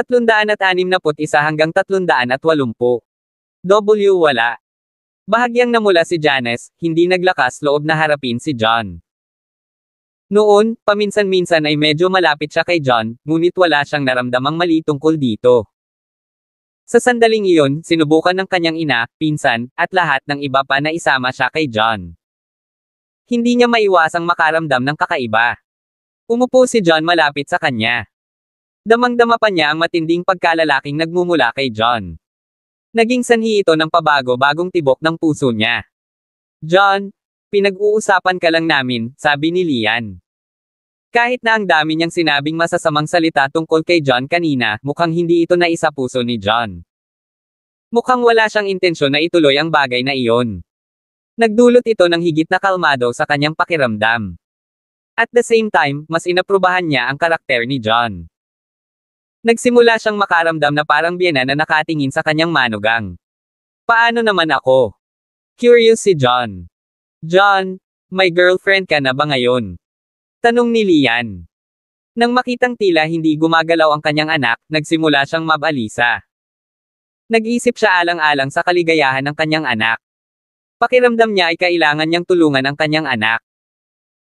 361 hanggang 380. W wala. Bahagyang namula si Janice, hindi naglakas loob na harapin si John. Noon, paminsan-minsan ay medyo malapit siya kay John, ngunit wala siyang naramdamang mali tungkol dito. Sa sandaling iyon, sinubukan ng kanyang ina, pinsan, at lahat ng iba pa na isama siya kay John. Hindi niya maiwasang makaramdam ng kakaiba. Umupo si John malapit sa kanya. Damang-dama pa niya ang matinding pagkalalaking nagmumula kay John. Naging sanhi ito ng pabago-bagong tibok ng puso niya. John, pinag-uusapan ka lang namin, sabi ni Lian. Kahit na ang dami niyang sinabing masasamang salita tungkol kay John kanina, mukhang hindi ito naisa puso ni John. Mukhang wala siyang intensyon na ituloy ang bagay na iyon. Nagdulot ito ng higit na kalmado sa kanyang pakiramdam. At the same time, mas inaprubahan niya ang karakter ni John. Nagsimula siyang makaramdam na parang biyena na nakatingin sa kanyang manugang. Paano naman ako? Curious si John. John, may girlfriend ka na ba ngayon? Tanong ni Lian. Nang makitang tila hindi gumagalaw ang kanyang anak, nagsimula siyang mabalisa. Nag-isip siya alang-alang sa kaligayahan ng kanyang anak. Pakiramdam niya ay kailangan niyang tulungan ang kanyang anak.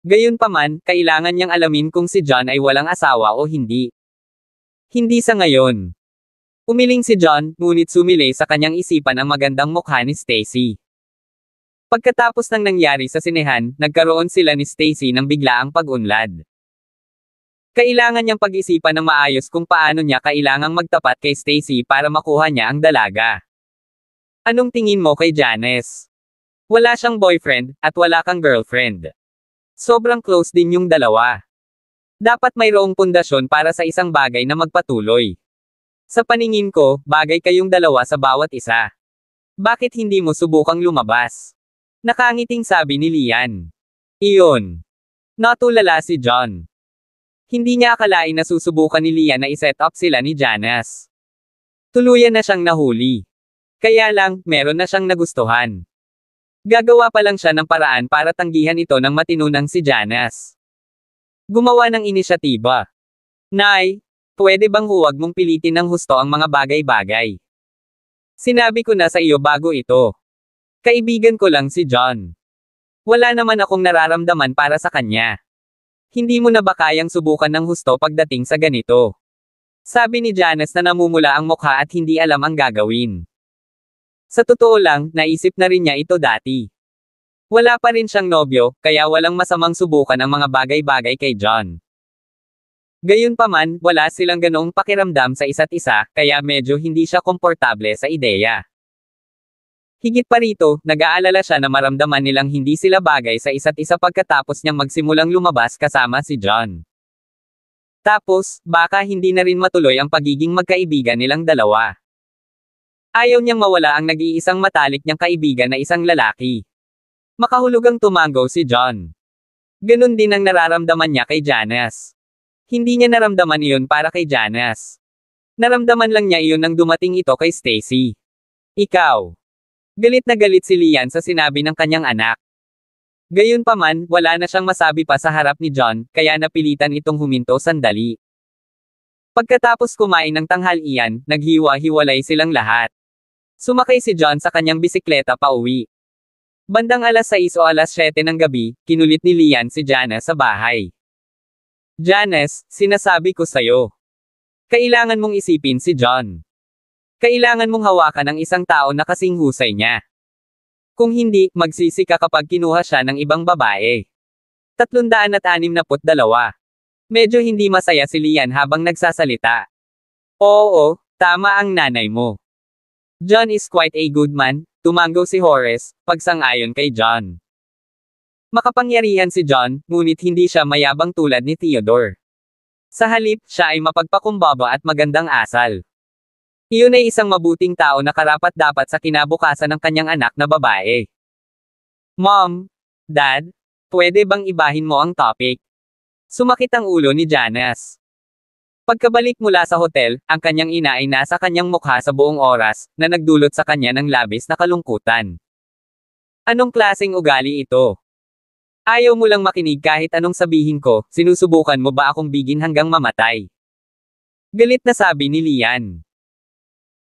Gayunpaman, kailangan niyang alamin kung si John ay walang asawa o hindi. Hindi sa ngayon. Umiling si John, ngunit sumilay sa kanyang isipan ang magandang mukha ni Stacy. Pagkatapos ng nangyari sa sinehan, nagkaroon sila ni Stacy ng biglaang pag-unlad. Kailangan niyang pag-isipan ng maayos kung paano niya kailangang magtapat kay Stacy para makuha niya ang dalaga. Anong tingin mo kay Janice? Wala siyang boyfriend, at wala kang girlfriend. Sobrang close din yung dalawa. Dapat mayroong pundasyon para sa isang bagay na magpatuloy. Sa paningin ko, bagay kayong dalawa sa bawat isa. Bakit hindi mo subukang lumabas? Nakangiting sabi ni Lian. Iyon. Natulala si John. Hindi niya akalain na susubukan ni Lian na iset up sila ni Janice. Tuluyan na siyang nahuli. Kaya lang, meron na siyang nagustuhan. Gagawa pa lang siya ng paraan para tanggihan ito ng matinunang si Janice. Gumawa ng inisyatiba. Nay, pwede bang huwag mong pilitin ng husto ang mga bagay-bagay? Sinabi ko na sa iyo bago ito. Kaibigan ko lang si John. Wala naman akong nararamdaman para sa kanya. Hindi mo na ba kayang subukan ng husto pagdating sa ganito? Sabi ni Janice na namumula ang mukha at hindi alam ang gagawin. Sa totoo lang, naisip na rin niya ito dati. Wala pa rin siyang nobyo, kaya walang masamang subukan ang mga bagay-bagay kay John. Gayunpaman, wala silang ganoong pakiramdam sa isa't isa, kaya medyo hindi siya komportable sa ideya. Higit pa rito, nag-aalala siya na maramdaman nilang hindi sila bagay sa isa't isa pagkatapos niyang magsimulang lumabas kasama si John. Tapos, baka hindi na rin matuloy ang pagiging magkaibigan nilang dalawa. Ayaw niyang mawala ang nag-iisang matalik niyang kaibigan na isang lalaki. Makahulugang tumango si John. Ganun din ang nararamdaman niya kay Janice. Hindi niya naramdaman iyon para kay Janice. Naramdaman lang niya iyon nang dumating ito kay Stacy. Ikaw. Galit na galit si Lian sa sinabi ng kanyang anak. Gayunpaman, wala na siyang masabi pa sa harap ni John, kaya napilitan itong huminto sandali. Pagkatapos kumain ng tanghalian, naghiwa-hiwalay silang lahat. Sumakay si John sa kanyang bisikleta pauwi. Bandang alas 6 o alas 7 ng gabi, kinulit ni Lian si Janice sa bahay. Janice, sinasabi ko sa'yo. Kailangan mong isipin si John. Kailangan mong hawakan ang isang tao na kasing husay niya. Kung hindi, magsisi ka kapag kinuha siya ng ibang babae. 362. Medyo hindi masaya si Lian habang nagsasalita. Oo, tama ang nanay mo. John is quite a good man, tumango si Horace, pagsang-ayon kay John. Makapangyarihan si John, ngunit hindi siya mayabang tulad ni Theodore. Sa halip, siya ay mapagpakumbaba at magandang asal. Iyon ay isang mabuting tao na karapat-dapat sa kinabukasan ng kanyang anak na babae. Mom, Dad, pwede bang ibahin mo ang topic? Sumakit ang ulo ni Janice. Pagkabalik mula sa hotel, ang kanyang ina ay nasa kanyang mukha sa buong oras, na nagdulot sa kanya ng labis na kalungkutan. Anong klaseng ugali ito? Ayaw mo lang makinig kahit anong sabihin ko, sinusubukan mo ba akong bigin hanggang mamatay? Galit na sabi ni Lian.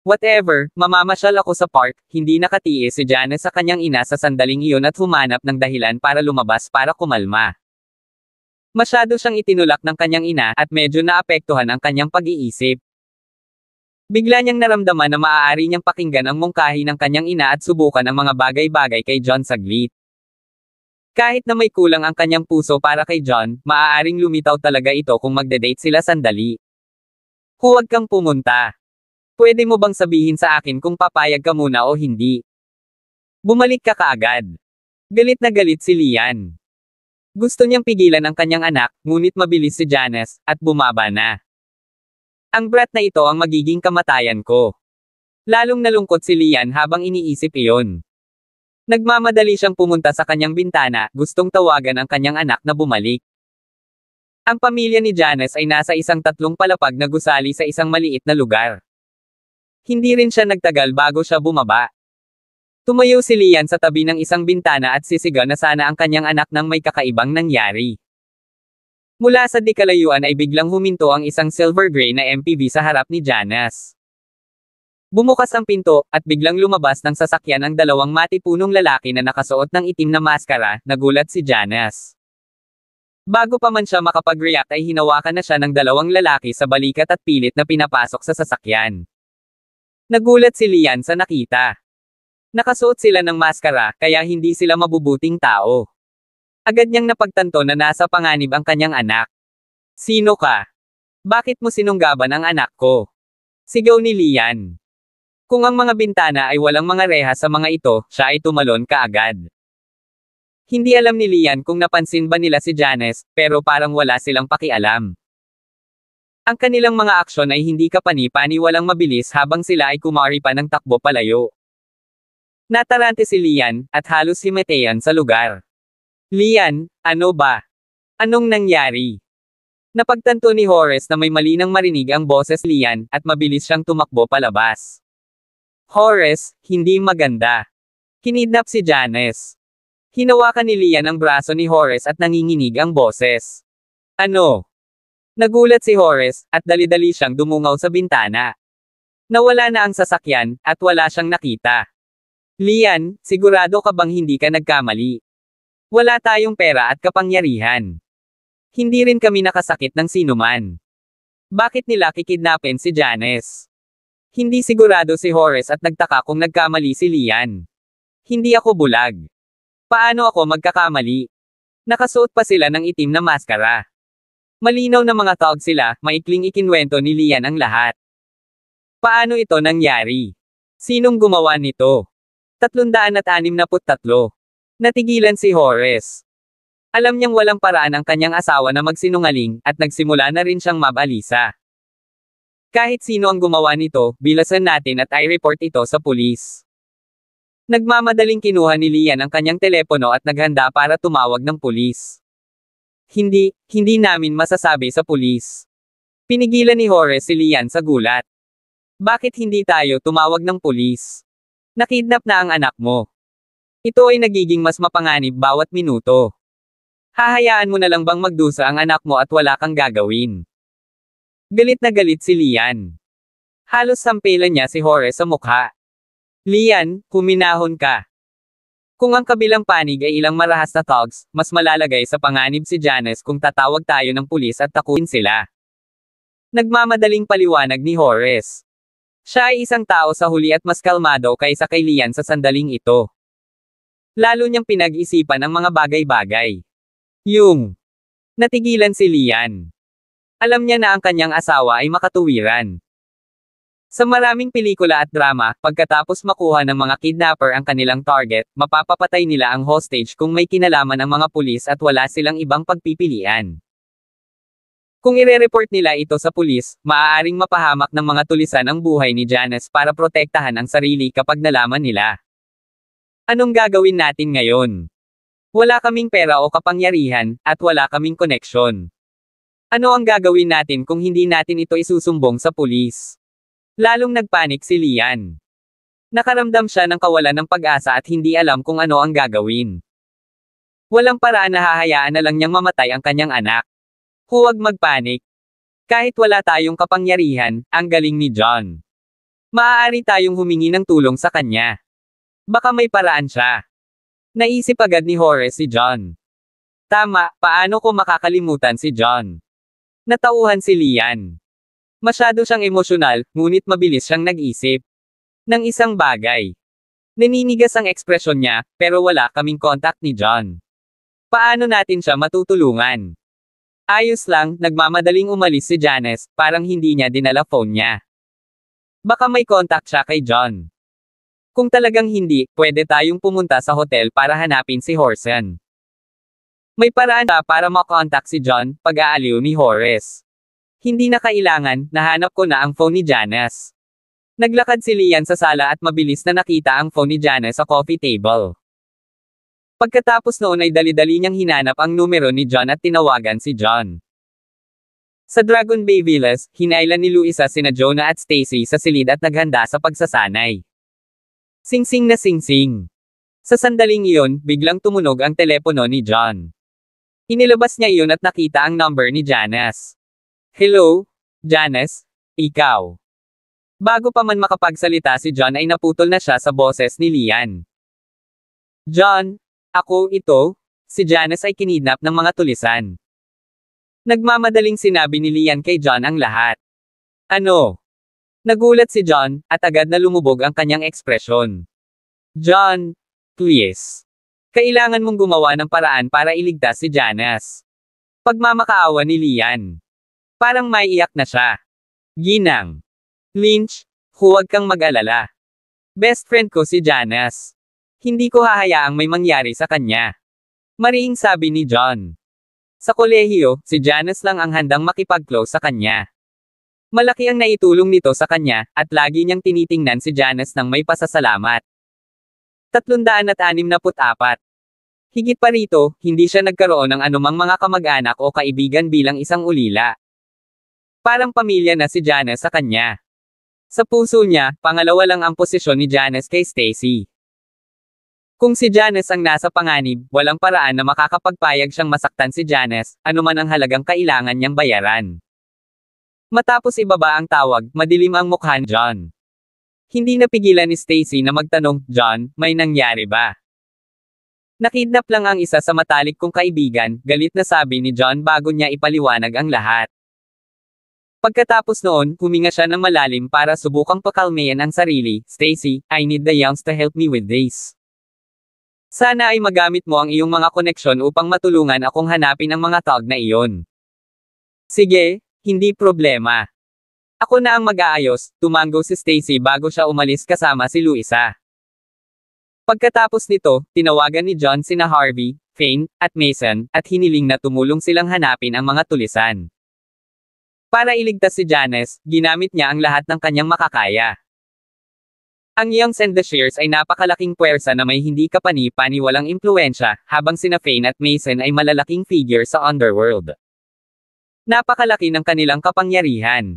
Whatever, mamamasyal ako sa park, hindi nakatiis si Janice sa kanyang ina sa sandaling iyon at humanap ng dahilan para lumabas para kumalma. Masyado siyang itinulak ng kanyang ina at medyo naapektuhan ang kanyang pag-iisip. Bigla niyang naramdaman na maaari niyang pakinggan ang mungkahi ng kanyang ina at subukan ang mga bagay-bagay kay John saglit. Kahit na may kulang ang kanyang puso para kay John, maaaring lumitaw talaga ito kung magde-date sila sandali. Huwag kang pumunta. Pwede mo bang sabihin sa akin kung papayag ka muna o hindi? Bumalik ka kaagad. Galit na galit si Lian. Gusto niyang pigilan ang kanyang anak, ngunit mabilis si Janice, at bumaba na. Ang brat na ito ang magiging kamatayan ko. Lalong nalungkot si Lian habang iniisip iyon. Nagmamadali siyang pumunta sa kanyang bintana, gustong tawagan ang kanyang anak na bumalik. Ang pamilya ni Janice ay nasa isang 3 palapag na gusali sa isang maliit na lugar. Hindi rin siya nagtagal bago siya bumaba. Tumayo si Lian sa tabi ng isang bintana at sisigaw na sana ang kanyang anak nang may kakaibang nangyari. Mula sa di kalayuan ay biglang huminto ang isang silver gray na MPV sa harap ni Janice. Bumukas ang pinto, at biglang lumabas ng sasakyan ang 2 matipunong lalaki na nakasuot ng itim na maskara. Nagulat si Janice. Bago pa man siya makapag-react ay hinawakan na siya ng 2 lalaki sa balikat at pilit na pinapasok sa sasakyan. Nagulat si Lian sa nakita. Nakasuot sila ng maskara, kaya hindi sila mabubuting tao. Agad niyang napagtanto na nasa panganib ang kanyang anak. Sino ka? Bakit mo sinunggaban ang anak ko? Sigaw ni Lian. Kung ang mga bintana ay walang mga rehas sa mga ito, siya ay tumalon kaagad. Hindi alam ni Lian kung napansin ba nila si Janice, pero parang wala silang pakialam. Ang kanilang mga aksyon ay hindi kapani-paniwalang mabilis habang sila ay kumari pa ng takbo palayo. Natarante si Lian, at halos himetean sa lugar. Lian, ano ba? Anong nangyari? Napagtanto ni Horace na may mali nang marinig ang boses Lian, at mabilis siyang tumakbo palabas. Horace, hindi maganda. Kinidnap si Janice. Hinawakan ni Lian ang braso ni Horace at nanginginig ang boses. Ano? Nagulat si Horace, at dali-dali siyang dumungaw sa bintana. Nawala na ang sasakyan, at wala siyang nakita. Lian, sigurado ka bang hindi ka nagkamali? Wala tayong pera at kapangyarihan. Hindi rin kami nakasakit ng sinuman. Bakit nila kikidnapin si Janice? Hindi sigurado si Horace at nagtaka kung nagkamali si Lian. Hindi ako bulag. Paano ako magkakamali? Nakasuot pa sila ng itim na maskara. Malinaw na mga tawag sila, maikling ikinwento ni Lian ang lahat. Paano ito nangyari? Sinong gumawa nito? 363. Natigilan si Horace. Alam niyang walang paraan ang kanyang asawa na magsinungaling, at nagsimula na rin siyang mabalisa. Kahit sino ang gumawa nito, bilasan natin at i-report ito sa pulis. Nagmamadaling kinuha ni Lian ang kanyang telepono at naghanda para tumawag ng pulis. Hindi namin masasabi sa pulis. Pinigilan ni Horace si Lian sa gulat. Bakit hindi tayo tumawag ng pulis? Nakidnap na ang anak mo. Ito ay nagiging mas mapanganib bawat minuto. Hahayaan mo na lang bang magdusa ang anak mo at wala kang gagawin? Galit na galit si Lian. Halos sampilan niya si Horace sa mukha. Lian, huminahon ka. Kung ang kabilang panig ay ilang marahas na thugs, mas malalagay sa panganib si Janice kung tatawag tayo ng pulis at takutin sila. Nagmamadaling paliwanag ni Horace. Siya ay isang tao sa huli at mas kalmado kaysa kay Lian sa sandaling ito. Lalo niyang pinag-isipan ang mga bagay-bagay. Natigilan si Lian. Alam niya na ang kanyang asawa ay makatuwiran. Sa maraming pelikula at drama, pagkatapos makuha ng mga kidnapper ang kanilang target, mapapapatay nila ang hostage kung may kinalaman ang mga pulis at wala silang ibang pagpipilian. Kung ire-report nila ito sa pulis, maaaring mapahamak ng mga tulisan ang buhay ni Janice para protektahan ang sarili kapag nalaman nila. Anong gagawin natin ngayon? Wala kaming pera o kapangyarihan, at wala kaming koneksyon. Ano ang gagawin natin kung hindi natin ito isusumbong sa pulis? Lalong nagpanik si Lian. Nakaramdam siya ng kawalan ng pag-asa at hindi alam kung ano ang gagawin. Walang paraan na hahayaan na lang niyang mamatay ang kanyang anak. Huwag magpanik. Kahit wala tayong kapangyarihan, ang galing ni John. Maaari tayong humingi ng tulong sa kanya. Baka may paraan siya. Naisip agad ni Horace si John. Tama, paano ko makakalimutan si John? Natauhan si Lian. Masyado siyang emosyonal, ngunit mabilis siyang nag-isip ng isang bagay. Naninigas ang ekspresyon niya, pero wala kaming contact ni John. Paano natin siya matutulungan? Ayos lang, nagmamadaling umalis si Janice, parang hindi niya dinala phone niya. Baka may contact siya kay John. Kung talagang hindi, pwede tayong pumunta sa hotel para hanapin si Horson. May paraan pa para makontak si John, pag-aaliw ni Horace. Hindi na kailangan, nahanap ko na ang phone ni Janice. Naglakad si Lian sa sala at mabilis na nakita ang phone ni Janice sa coffee table. Pagkatapos noon ay dali-dali niyang hinanap ang numero ni John at tinawagan si John. Sa Dragon Bay Villas, hinailan ni Luisa sina Jonah at Stacy sa silid at naghanda sa pagsasanay. Singsing na singsing. Sa sandaling iyon, biglang tumunog ang telepono ni John. Inilabas niya iyon at nakita ang number ni Janice. Hello, Janice? Ikaw? Bago pa man makapagsalita si John ay naputol na siya sa boses ni Lian. John, ako ito, si Janice ay kinidnap ng mga tulisan. Nagmamadaling sinabi ni Lian kay John ang lahat. Ano? Nagulat si John, at agad na lumubog ang kanyang ekspresyon. John, please. Kailangan mong gumawa ng paraan para iligtas si Janice. Pagmamakaawa ni Lian. Parang maiiyak na siya. Ginang. Lynch, huwag kang mag-alala. Best friend ko si Janice. Hindi ko hahayaang may mangyari sa kanya. Mariing sabi ni John. Sa kolehiyo, si Janice lang ang handang makipag-close sa kanya. Malaki ang naitulong nito sa kanya, at lagi niyang tinitingnan si Janice ng may pasasalamat. 364. Higit pa rito, hindi siya nagkaroon ng anumang mga kamag-anak o kaibigan bilang isang ulila. Parang pamilya na si Janice sa kanya. Sa puso niya, pangalawa lang ang posisyon ni Janice kay Stacy. Kung si Janice ang nasa panganib, walang paraan na makakapagpayag siyang masaktan si Janice, anuman ang halagang kailangan niyang bayaran. Matapos ibaba ang tawag, madilim ang mukha ni John. Hindi napigilan ni Stacy na magtanong, John, may nangyari ba? Nakidnap lang ang isa sa matalik kong kaibigan, galit na sabi ni John bago niya ipaliwanag ang lahat. Pagkatapos noon, huminga siya ng malalim para subukang pakalmayan ang sarili. Stacy, I need the youngs to help me with this. Sana ay magamit mo ang iyong mga koneksyon upang matulungan akong hanapin ang mga tawag na iyon. Sige. Hindi problema. Ako na ang mag-aayos, tumanggo si Stacy bago siya umalis kasama si Luisa. Pagkatapos nito, tinawagan ni John sina Harvey, Fane, at Mason, at hiniling na tumulong silang hanapin ang mga tulisan. Para iligtas si Janice, ginamit niya ang lahat ng kanyang makakaya. Ang Youngs and the Shears ay napakalaking puwersa na may hindi kapani-paniwalang impluensya, habang sina Fane at Mason ay malalaking figure sa underworld. Napakalaki ng kanilang kapangyarihan.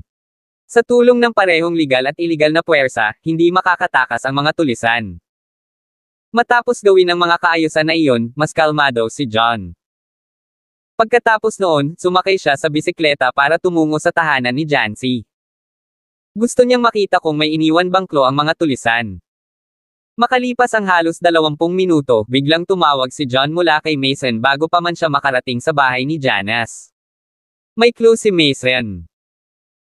Sa tulong ng parehong legal at iligal na puwersa, hindi makakatakas ang mga tulisan. Matapos gawin ang mga kaayusan na iyon, mas kalmado si John. Pagkatapos noon, sumakay siya sa bisikleta para tumungo sa tahanan ni Jancy. Gusto niyang makita kung may iniwan bangklo ang mga tulisan. Makalipas ang halos 20 minuto, biglang tumawag si John mula kay Mason bago pa man siya makarating sa bahay ni Janice. May clue si Mason.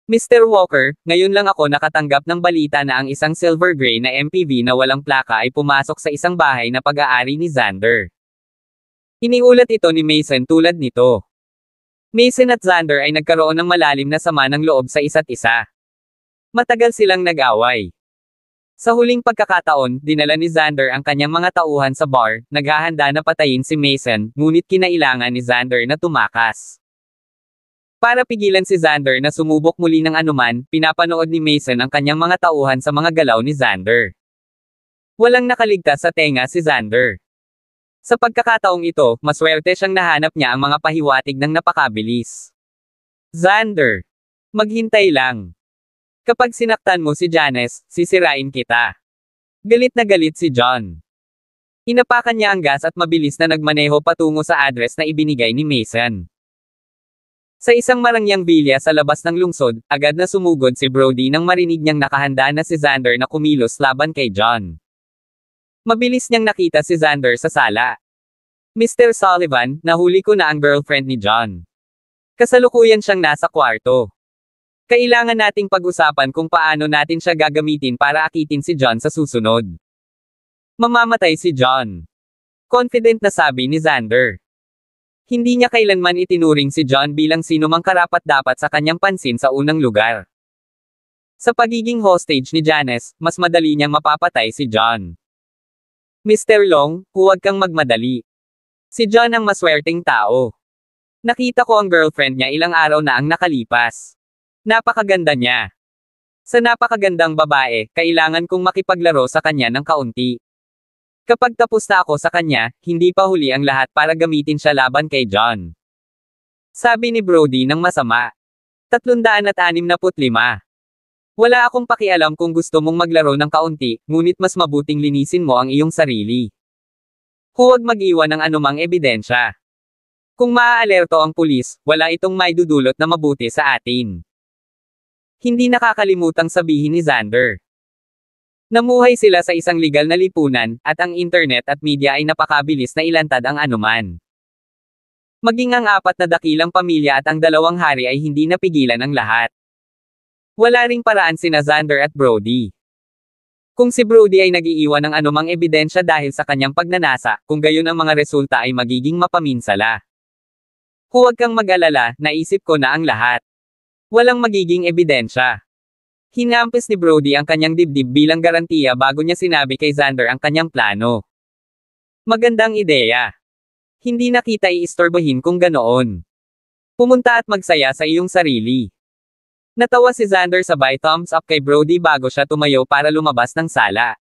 Mr. Walker, ngayon lang ako nakatanggap ng balita na ang isang silver gray na MPV na walang plaka ay pumasok sa isang bahay na pag-aari ni Xander. Iniulat ito ni Mason tulad nito. Mason at Xander ay nagkaroon ng malalim na sama ng loob sa isa't isa. Matagal silang nag-away. Sa huling pagkakataon, dinala ni Xander ang kanyang mga tauhan sa bar, naghahanda na patayin si Mason, ngunit kinailangan ni Xander na tumakas. Para pigilan si Xander na sumubok muli ng anuman, pinapanood ni Mason ang kanyang mga tauhan sa mga galaw ni Xander. Walang nakaligtas sa tenga si Xander. Sa pagkakataong ito, maswerte siyang nahanap niya ang mga pahiwatig ng napakabilis. Xander, maghintay lang. Kapag sinaktan mo si Janice, sisirain kita. Galit na galit si John. Inapakan niya ang gas at mabilis na nagmaneho patungo sa address na ibinigay ni Mason. Sa isang marangyang bilya sa labas ng lungsod, agad na sumugod si Brody nang marinig niyang nakahanda na si Xander na kumilos laban kay John. Mabilis niyang nakita si Xander sa sala. Mr. Sullivan, nahuli ko na ang girlfriend ni John. Kasalukuyan siyang nasa kwarto. Kailangan nating pag-usapan kung paano natin siya gagamitin para akitin si John sa susunod. Mamamatay si John. Confident na sabi ni Xander. Hindi niya kailanman itinuring si John bilang sinumang karapat-dapat sa kanyang pansin sa unang lugar. Sa pagiging hostage ni Janice, mas madali niyang mapapatay si John. Mr. Long, huwag kang magmadali. Si John ang maswerteng tao. Nakita ko ang girlfriend niya ilang araw na ang nakalipas. Napakaganda niya. Sa napakagandang babae, kailangan kong makipaglaro sa kanya ng kaunti. Kapag tapos na ako sa kanya, hindi pa huli ang lahat para gamitin siya laban kay John. Sabi ni Brody ng masama. 365. Wala akong pakialam kung gusto mong maglaro ng kaunti, ngunit mas mabuting linisin mo ang iyong sarili. Huwag mag-iwan ng anumang ebidensya. Kung maaalerto ang pulis, wala itong maidudulot na mabuti sa atin. Hindi nakakalimutang sabihin ni Xander. Namuhay sila sa isang legal na lipunan, at ang internet at media ay napakabilis na ilantad ang anuman. Maging ang 4 na dakilang pamilya at ang 2 hari ay hindi napigilan ang lahat. Wala ring paraan sina Xander at Brody. Kung si Brody ay nag-iiwan ng anumang ebidensya dahil sa kanyang pagnanasa, kung gayon ang mga resulta ay magiging mapaminsala. Huwag kang mag-alala, naisip ko na ang lahat. Walang magiging ebidensya. Hinampis ni Brody ang kanyang dibdib bilang garantiya bago niya sinabi kay Xander ang kanyang plano. Magandang ideya. Hindi na kita iistorbohin kung ganoon. Pumunta at magsaya sa iyong sarili. Natawa si Xander sabay thumbs up kay Brody bago siya tumayo para lumabas ng sala.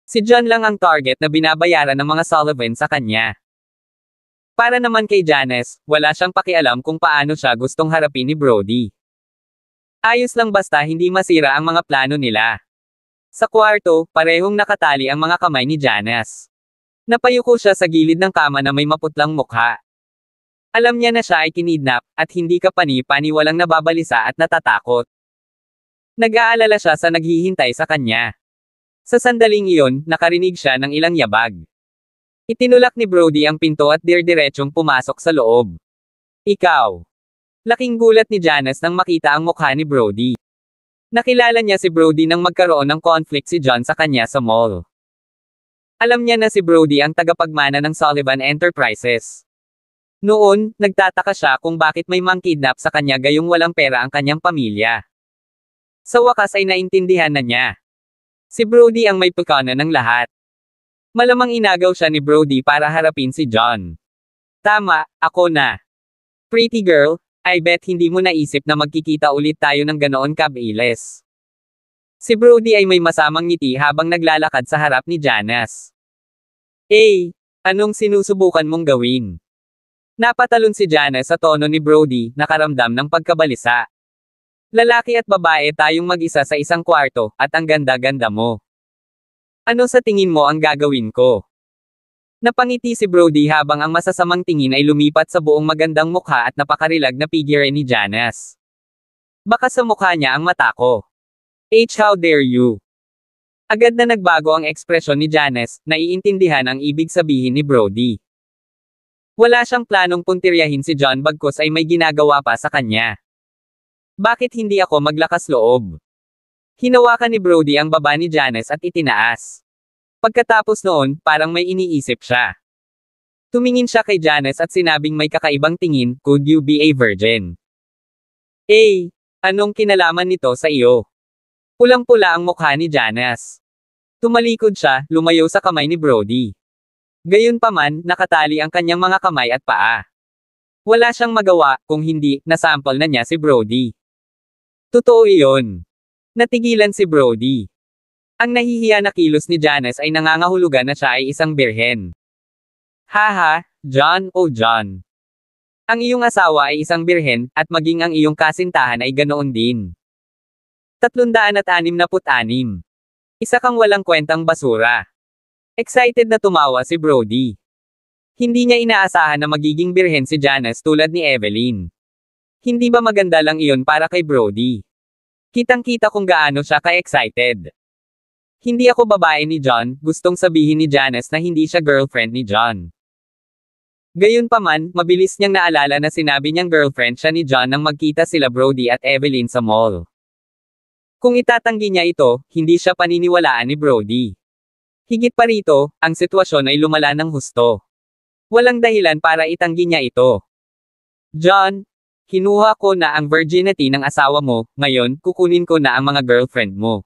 Si John lang ang target na binabayaran ng mga Sullivan sa kanya. Para naman kay Janice, wala siyang pakialam kung paano siya gustong harapin ni Brody. Ayos lang basta hindi masira ang mga plano nila. Sa kwarto, parehong nakatali ang mga kamay ni Janice. Napayuko siya sa gilid ng kama na may maputlang mukha. Alam niya na siya ay kinidnap, at hindi ka pani-paniwalang nababalisa at natatakot. Nag-aalala siya sa naghihintay sa kanya. Sa sandaling iyon, nakarinig siya ng ilang yabag. Itinulak ni Brody ang pinto at dirdiretsong pumasok sa loob. Ikaw. Laking gulat ni Janice nang makita ang mukha ni Brody. Nakilala niya si Brody nang magkaroon ng conflict si John sa kanya sa mall. Alam niya na si Brody ang tagapagmana ng Sullivan Enterprises. Noon, nagtataka siya kung bakit may mang-kidnap sa kanya gayong walang pera ang kanyang pamilya. Sa wakas ay naintindihan na niya. Si Brody ang may pagkanan ng lahat. Malamang inagaw siya ni Brody para harapin si John. Tama, ako na. Pretty girl, I bet hindi mo naisip na magkikita ulit tayo ng ganoon kabilis. Si Brody ay may masamang ngiti habang naglalakad sa harap ni Janice. Anong sinusubukan mong gawin? Napatalon si Janice sa tono ni Brody, nakaramdam ng pagkabalisa. Lalaki at babae tayong mag-isa sa isang kwarto, at ang ganda-ganda mo. Ano sa tingin mo ang gagawin ko? Napangiti si Brody habang ang masasamang tingin ay lumipat sa buong magandang mukha at napakarilag na figure ni Janice. Baka sa mukha niya ang mata ko. How dare you? Agad na nagbago ang ekspresyon ni Janice, naiintindihan ang ibig sabihin ni Brody. Wala siyang planong puntiryahin si John bagkus ay may ginagawa pa sa kanya. Bakit hindi ako maglakas loob? Hinawakan ni Brody ang baba ni Janice at itinaas. Pagkatapos noon, parang may iniisip siya. Tumingin siya kay Janice at sinabing may kakaibang tingin, could you be a virgin? Anong kinalaman nito sa iyo? Pulang-pula ang mukha ni Janice. Tumalikod siya, lumayo sa kamay ni Brody. Gayunpaman, nakatali ang kanyang mga kamay at paa. Wala siyang magawa, kung hindi, nasample na niya si Brody. Totoo iyon. Natigilan si Brody. Ang nahihiya na kilos ni Janice ay nangangahulugan na siya ay isang birhen. Haha, John, John. Ang iyong asawa ay isang birhen, at maging ang iyong kasintahan ay ganoon din. 366. Isa kang walang kwentang basura. Excited na tumawa si Brody. Hindi niya inaasahan na magiging birhen si Janice tulad ni Evelyn. Hindi ba maganda lang iyon para kay Brody? Kitang-kita kung gaano siya ka-excited. Hindi ako babae ni John, gustong sabihin ni Janice na hindi siya girlfriend ni John. Gayunpaman, mabilis niyang naalala na sinabi niyang girlfriend siya ni John nang magkita sila Brody at Evelyn sa mall. Kung itatanggi niya ito, hindi siya paniniwalaan ni Brody. Higit pa rito, ang sitwasyon ay lumala ng husto. Walang dahilan para itanggi niya ito. John, kinuha ko na ang virginity ng asawa mo, ngayon, kukunin ko na ang mga girlfriend mo.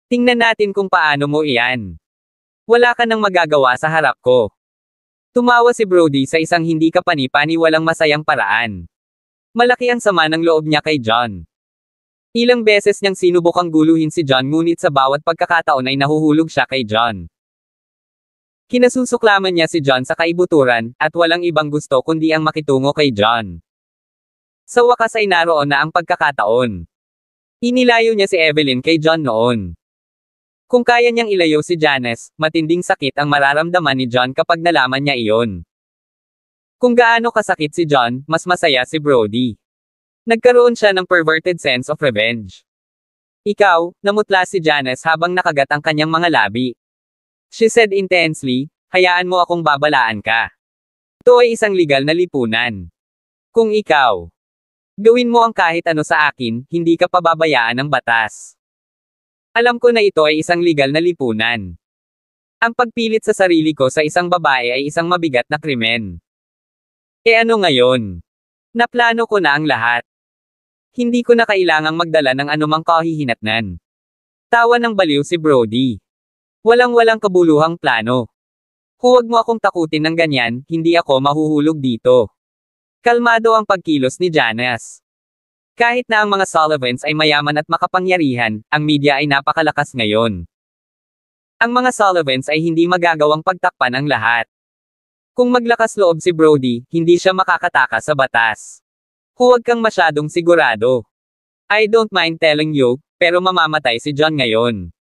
Tingnan natin kung paano mo iyan. Wala ka nang magagawa sa harap ko. Tumawa si Brody sa isang hindi kapani-paniwalang masayang paraan. Malaki ang sama ng loob niya kay John. Ilang beses niyang sinubukang guluhin si John ngunit sa bawat pagkakataon ay nahuhulog siya kay John. Kinasusuklaman niya si John sa kaibuturan, at walang ibang gusto kundi ang makitungo kay John. Sa wakas ay naroon na ang pagkakataon. Inilayo niya si Evelyn kay John noon. Kung kaya niyang ilayo si Janice, matinding sakit ang mararamdaman ni John kapag nalaman niya iyon. Kung gaano kasakit si John, mas masaya si Brody. Nagkaroon siya ng perverted sense of revenge. Ikaw, namutla si Janice habang nakagat ang kanyang mga labi. She said intensely, hayaan mo akong babalaan ka. Ito ay isang legal na lipunan. Kung ikaw, gawin mo ang kahit ano sa akin, hindi ka pababayaan ng batas. Alam ko na ito ay isang legal na lipunan. Ang pagpilit sa sarili ko sa isang babae ay isang mabigat na krimen. E ano ngayon? Naplano ko na ang lahat. Hindi ko na kailangang magdala ng anumang kahihinatnan. Tawa ng baliw si Brody. Walang kabuluhang plano. Huwag mo akong takutin ng ganyan, hindi ako mahuhulog dito. Kalmado ang pagkilos ni Janice. Kahit na ang mga Sullivans ay mayaman at makapangyarihan, ang media ay napakalakas ngayon. Ang mga Sullivans ay hindi magagawang pagtakpan ang lahat. Kung maglakas loob si Brody, hindi siya makakatakas sa batas. Huwag kang masyadong sigurado. I don't mind telling you, pero mamamatay si John ngayon.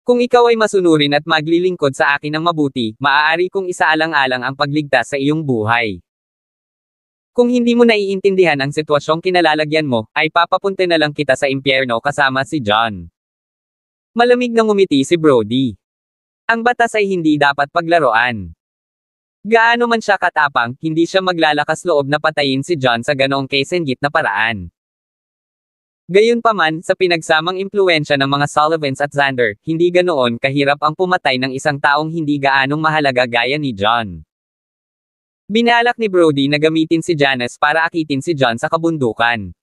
Kung ikaw ay masunurin at maglilingkod sa akin ng mabuti, maaari kong isaalang-alang ang pagligtas sa iyong buhay. Kung hindi mo naiintindihan ang sitwasyong kinalalagyan mo, ay papapunta na lang kita sa impyerno kasama si John. Malamig na ngumiti si Brody. Ang batas ay hindi dapat paglaruan. Gaano man siya katapang, hindi siya maglalakas loob na patayin si John sa ganoong kasenggit na paraan. Gayunpaman, sa pinagsamang impluwensya ng mga Sullivans at Xander, hindi ganoon kahirap ang pumatay ng isang taong hindi gaanong mahalaga gaya ni John. Binalak ni Brody na gamitin si Janice para akitin si John sa kabundukan.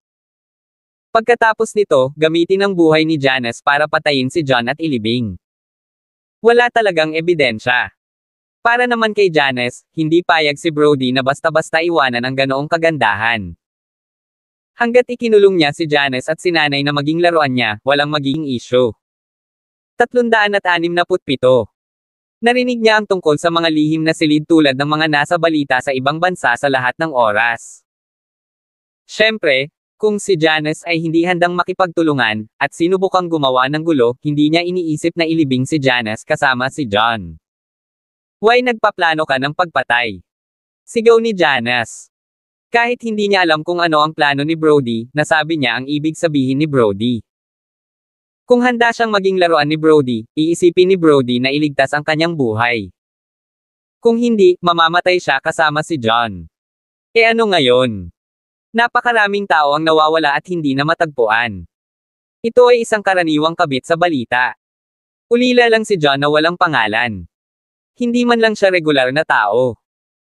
Pagkatapos nito, gamitin ang buhay ni Janice para patayin si John at ilibing. Wala talagang ebidensya. Para naman kay Janice, hindi payag si Brody na basta-basta iwanan ang ganoong kagandahan. Hanggat ikinulong niya si Janice at sinanay na maging laruan niya, walang magiging issue. 367. Narinig niya ang tungkol sa mga lihim na silid tulad ng mga nasa balita sa ibang bansa sa lahat ng oras. Siyempre, kung si Janice ay hindi handang makipagtulungan, at sinubukang gumawa ng gulo, hindi niya iniisip na ilibing si Janice kasama si John. Why nagpaplano ka ng pagpatay? Sigaw ni Janice. Kahit hindi niya alam kung ano ang plano ni Brody, nasabi niya ang ibig sabihin ni Brody. Kung handa siyang maging laruan ni Brody, iisipin ni Brody na iligtas ang kanyang buhay. Kung hindi, mamamatay siya kasama si John. E ano ngayon? Napakaraming tao ang nawawala at hindi na matagpuan. Ito ay isang karaniwang kabit sa balita. Ulila lang si John na walang pangalan. Hindi man lang siya regular na tao.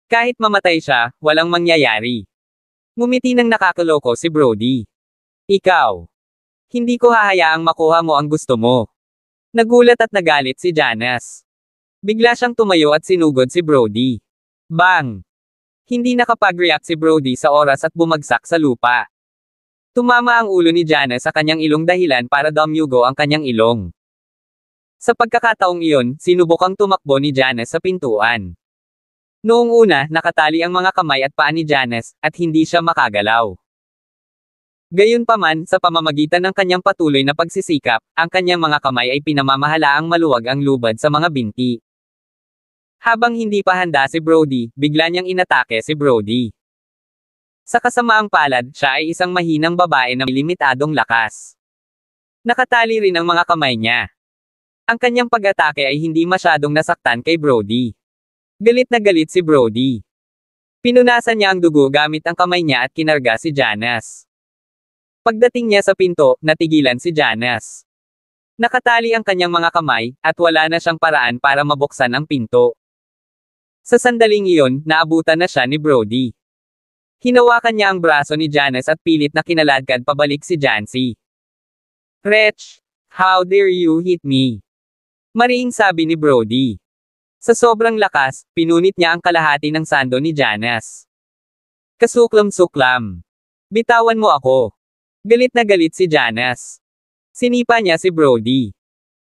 Kahit mamatay siya, walang mangyayari. Ngumiti ng nakakaloko si Brody. Ikaw. Hindi ko hahayaang makuha mo ang gusto mo. Nagulat at nagalit si Janice. Bigla siyang tumayo at sinugod si Brody. Bang! Hindi nakapag-react si Brody sa oras at bumagsak sa lupa. Tumama ang ulo ni Janice sa kanyang ilong dahilan para damyugo ang kanyang ilong. Sa pagkakataong iyon, sinubukang tumakbo ni Janice sa pintuan. Noong una, nakatali ang mga kamay at paa ni Janice, at hindi siya makagalaw. Gayunpaman, sa pamamagitan ng kanyang patuloy na pagsisikap, ang kanyang mga kamay ay pinamamahalaang maluwag ang lubad sa mga binti. Habang hindi pa handa si Brody, bigla niyang inatake si Brody. Sa kasamaang palad, siya ay isang mahinang babae na may limitadong lakas. Nakatali rin ang mga kamay niya. Ang kanyang pag-atake ay hindi masyadong nasaktan kay Brody. Galit na galit si Brody. Pinunasan niya ang dugo gamit ang kamay niya at kinarga si Janice. Pagdating niya sa pinto, natigilan si Janice. Nakatali ang kanyang mga kamay, at wala na siyang paraan para mabuksan ang pinto. Sa sandaling iyon, naabutan na siya ni Brody. Hinawakan niya ang braso ni Janice at pilit na kinaladkad pabalik si Jancy. "Wretch! How dare you hit me?" Mariing sabi ni Brody. Sa sobrang lakas, pinunit niya ang kalahati ng sando ni Janice. "Kasuklam-suklam. Bitawan mo ako." Galit na galit si Janice. Sinipa niya si Brody.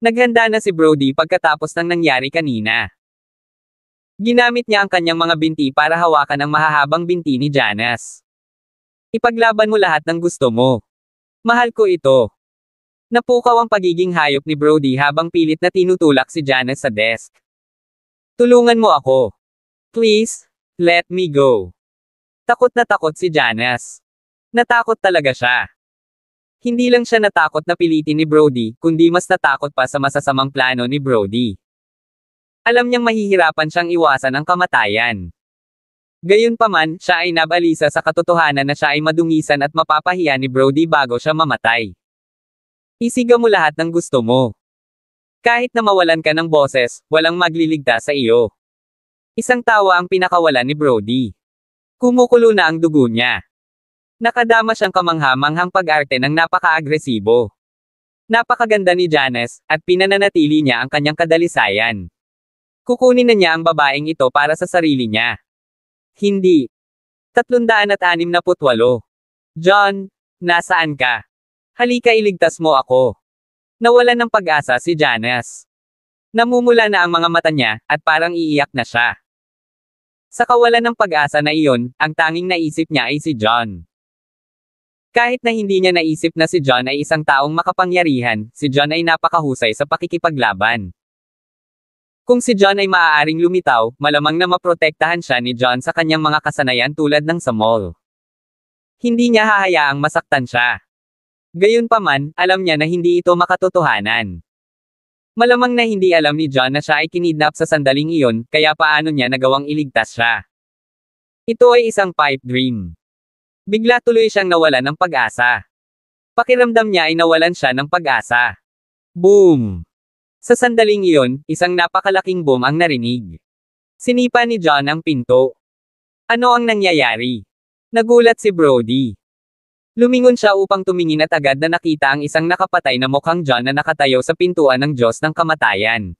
Naghanda na si Brody pagkatapos ng nangyari kanina. Ginamit niya ang kanyang mga binti para hawakan ang mahahabang binti ni Janice. "Ipaglaban mo lahat ng gusto mo. Mahal ko ito." Napukaw ang pagiging hayop ni Brody habang pilit na tinutulak si Janice sa desk. "Tulungan mo ako. Please, let me go." Takot na takot si Janice. Natakot talaga siya. Hindi lang siya natakot na pilitin ni Brody, kundi mas natakot pa sa masasamang plano ni Brody. Alam niyang mahihirapan siyang iwasan ang kamatayan. Gayunpaman, siya ay nabalisa sa katotohanan na siya ay madungisan at mapapahiya ni Brody bago siya mamatay. "Isiga mo lahat ng gusto mo. Kahit na mawalan ka ng boses, walang magliligtas sa iyo." Isang tawa ang pinakawalan ni Brody. Kumukulo na ang dugo niya. Nakadama siyang kamangha-manghang pag-arte ng napaka-agresibo. Napakaganda ni Janice, at pinananatili niya ang kanyang kadalisayan. Kukunin na niya ang babaeng ito para sa sarili niya. Hindi. 368. "John, nasaan ka? Halika iligtas mo ako." Nawalan ng pag-asa si Janice. Namumula na ang mga mata niya, at parang iiyak na siya. Sa kawalan ng pag-asa na iyon, ang tanging naisip niya ay si John. Kahit na hindi niya naisip na si John ay isang taong makapangyarihan, si John ay napakahusay sa pakikipaglaban. Kung si John ay maaaring lumitaw, malamang na maprotektahan siya ni John sa kanyang mga kasanayan tulad ng sa mall. Hindi niya hahayaang masaktan siya. Gayunpaman, alam niya na hindi ito makatotohanan. Malamang na hindi alam ni John na siya ay kinidnap sa sandaling iyon, kaya paano niya nagawang iligtas siya. Ito ay isang pipe dream. Bigla tuloy siyang nawalan ng pag-asa. Pakiramdam niya ay nawalan siya ng pag-asa. Boom! Sa sandaling iyon, isang napakalaking boom ang narinig. Sinipa ni John ang pinto. Ano ang nangyayari? Nagulat si Brody. Lumingon siya upang tumingin at agad na nakita ang isang nakapatay na mukhang John na nakatayo sa pintuan ng Diyos ng Kamatayan.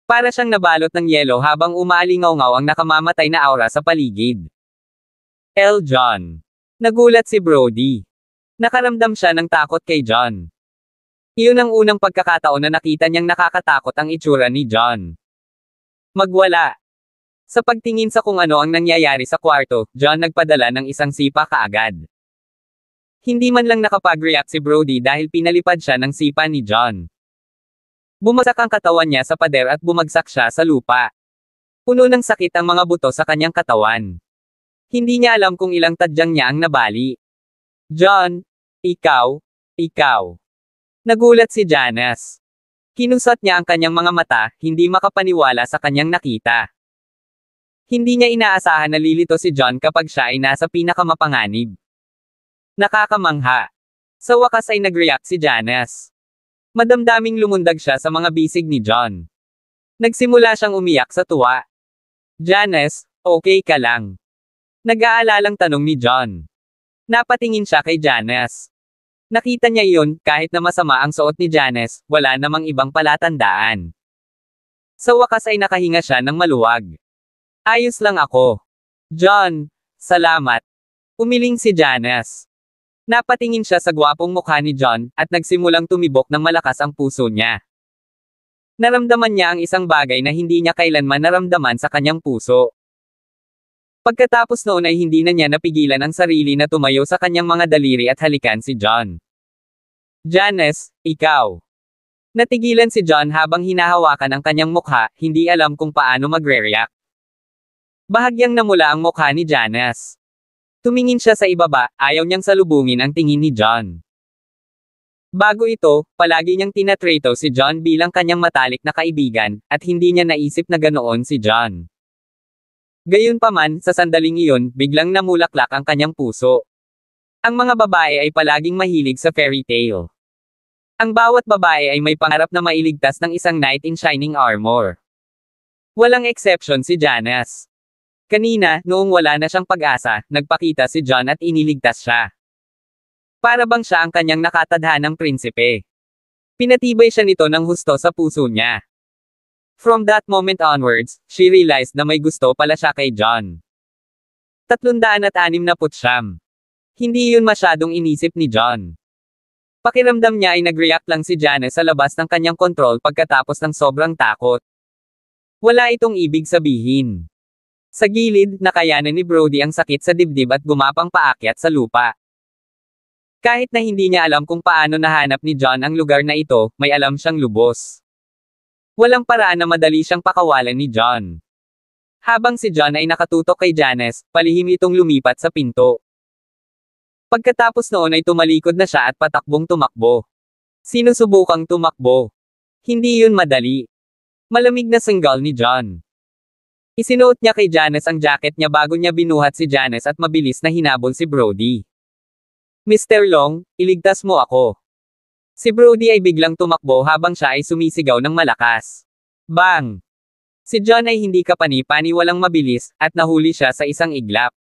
Para siyang nabalot ng yelo habang umaalingaw-ngaw ang nakamamatay na aura sa paligid. John. Nagulat si Brody. Nakaramdam siya ng takot kay John. Iyon ang unang pagkakataon na nakita niyang nakakatakot ang itsura ni John. Magwala. Sa pagtingin sa kung ano ang nangyayari sa kwarto, John nagpadala ng isang sipa kaagad. Hindi man lang nakapag-react si Brody dahil pinalipad siya ng sipa ni John. Bumagsak ang katawan niya sa pader at bumagsak siya sa lupa. Puno ng sakit ang mga buto sa kanyang katawan. Hindi niya alam kung ilang tadyang niya ang nabali. John, ikaw. Nagulat si Janice. Kinusat niya ang kanyang mga mata, hindi makapaniwala sa kanyang nakita. Hindi niya inaasahan na lilito si John kapag siya ay nasa pinakamapanganib. Nakakamangha. Sa wakas ay nag-react si Janice. Madamdaming lumundag siya sa mga bisig ni John. Nagsimula siyang umiyak sa tuwa. Janice, okay ka lang? Nag-aalalang tanong ni John. Napatingin siya kay Janice. Nakita niya iyon, kahit na masama ang suot ni Janice, wala namang ibang palatandaan. Sa wakas ay nakahinga siya ng maluwag. Ayos lang ako. John, salamat. Umiling si Janice. Napatingin siya sa gwapong mukha ni John, at nagsimulang tumibok ng malakas ang puso niya. Naramdaman niya ang isang bagay na hindi niya kailanman naramdaman sa kanyang puso. Pagkatapos noon ay hindi na niya napigilan ang sarili na tumayo sa kanyang mga daliri at halikan si John. Janice, ikaw. Natigilan si John habang hinahawakan ang kanyang mukha, hindi alam kung paano magre-react. Bahagyang namula ang mukha ni Janice. Tumingin siya sa ibaba, ayaw niyang salubungin ang tingin ni John. Bago ito, palagi niyang tinatrato si John bilang kanyang matalik na kaibigan, at hindi niya naisip na ganoon si John. Gayunpaman, sa sandaling iyon, biglang namulaklak ang kanyang puso. Ang mga babae ay palaging mahilig sa fairy tale. Ang bawat babae ay may pangarap na mailigtas ng isang knight in shining armor. Walang exception si Janice. Kanina, noong wala na siyang pag-asa, nagpakita si John at iniligtas siya. Para bang siya ang kanyang nakatadhanang prinsipe. Pinatibay siya nito ng husto sa puso niya. From that moment onwards, she realized na may gusto pala siya kay John. 369. Hindi yun masyadong inisip ni John. Pakiramdam niya ay nag-react lang si Janice sa labas ng kanyang kontrol pagkatapos ng sobrang takot. Wala itong ibig sabihin. Sa gilid, nakayanan ni Brody ang sakit sa dibdib at gumapang paakyat sa lupa. Kahit na hindi niya alam kung paano nahanap ni John ang lugar na ito, may alam siyang lubos. Walang paraan na madali siyang pakawalan ni John. Habang si John ay nakatutok kay Janice, palihim itong lumipat sa pinto. Pagkatapos noon ay tumalikod na siya at patakbong tumakbo. Sinusubukang tumakbo. Hindi yun madali. Malamig na sanggal ni John. Isinuot niya kay Janice ang jacket niya bago niya binuhat si Janice at mabilis na hinabol si Brody. Mr. Long, iligtas mo ako. Si Brody ay biglang tumakbo habang siya ay sumisigaw ng malakas. Bang! Si John ay hindi kapani-pani walang mabilis, at nahuli siya sa isang iglap.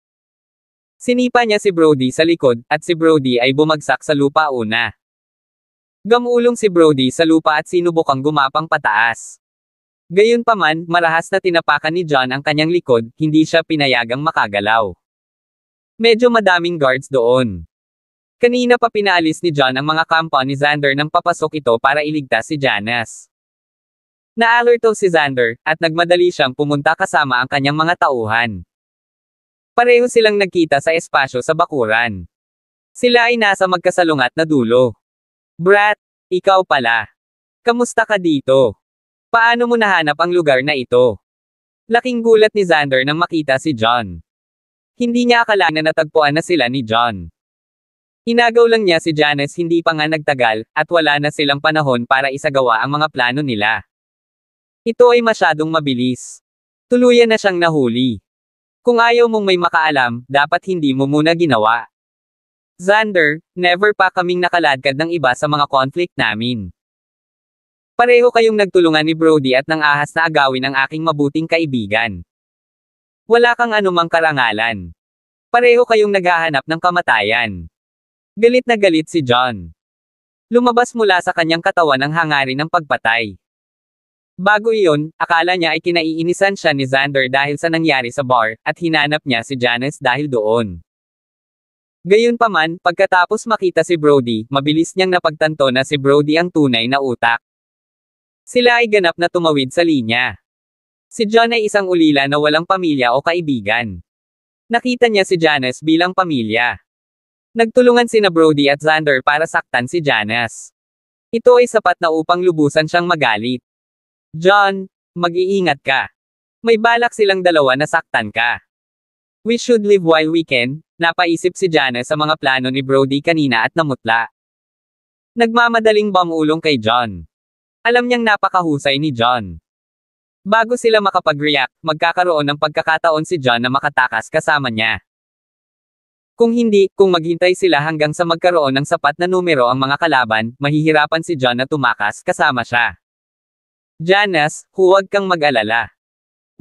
Sinipa niya si Brody sa likod, at si Brody ay bumagsak sa lupa una. Gamulong si Brody sa lupa at sinubukang gumapang pataas. Gayunpaman, marahas na tinapakan ni John ang kanyang likod, hindi siya pinayagang makagalaw. Medyo madaming guards doon. Kanina pa pinaalis ni John ang mga kampo ni Xander nang papasok ito para iligtas si Janice. Naalerto si Xander, at nagmadali siyang pumunta kasama ang kanyang mga tauhan. Pareho silang nagkita sa espasyo sa bakuran. Sila ay nasa magkasalungat na dulo. Brat, ikaw pala. Kamusta ka dito? Paano mo nahanap ang lugar na ito? Laking gulat ni Xander nang makita si John. Hindi niya akalain na natagpuan na sila ni John. Inagaw lang niya si Janice hindi pa nga nagtagal, at wala na silang panahon para isagawa ang mga plano nila. Ito ay masyadong mabilis. Tuluyan na siyang nahuli. Kung ayaw mong may makaalam, dapat hindi mo muna ginawa. Xander, never pa kaming nakaladkad ng iba sa mga conflict namin. Pareho kayong nagtulungan ni Brody at nang ahas na agawin ang aking mabuting kaibigan. Wala kang anumang karangalan. Pareho kayong naghahanap ng kamatayan. Galit na galit si John. Lumabas mula sa kanyang katawan ang hangarin ng pagpatay. Bago iyon, akala niya ay kinaiinisan siya ni Xander dahil sa nangyari sa bar, at hinanap niya si Janice dahil doon. Gayunpaman, pagkatapos makita si Brody, mabilis niyang napagtanto na si Brody ang tunay na utak. Sila ay ganap na tumawid sa linya. Si John ay isang ulila na walang pamilya o kaibigan. Nakita niya si Janice bilang pamilya. Nagtulungan sina Brody at Xander para saktan si Janice. Ito ay sapat na upang lubusan siyang magalit. John, mag-iingat ka. May balak silang dalawa na saktan ka. We should live while we can, napaisip si Janice sa mga plano ni Brody kanina at namutla. Nagmamadaling bumulong kay John. Alam niyang napakahusay ni John. Bago sila makapag-react, magkakaroon ng pagkakataon si John na makatakas kasama niya. Kung hindi, kung maghintay sila hanggang sa magkaroon ng sapat na numero ang mga kalaban, mahihirapan si John na tumakas kasama siya. Janice, huwag kang mag-alala.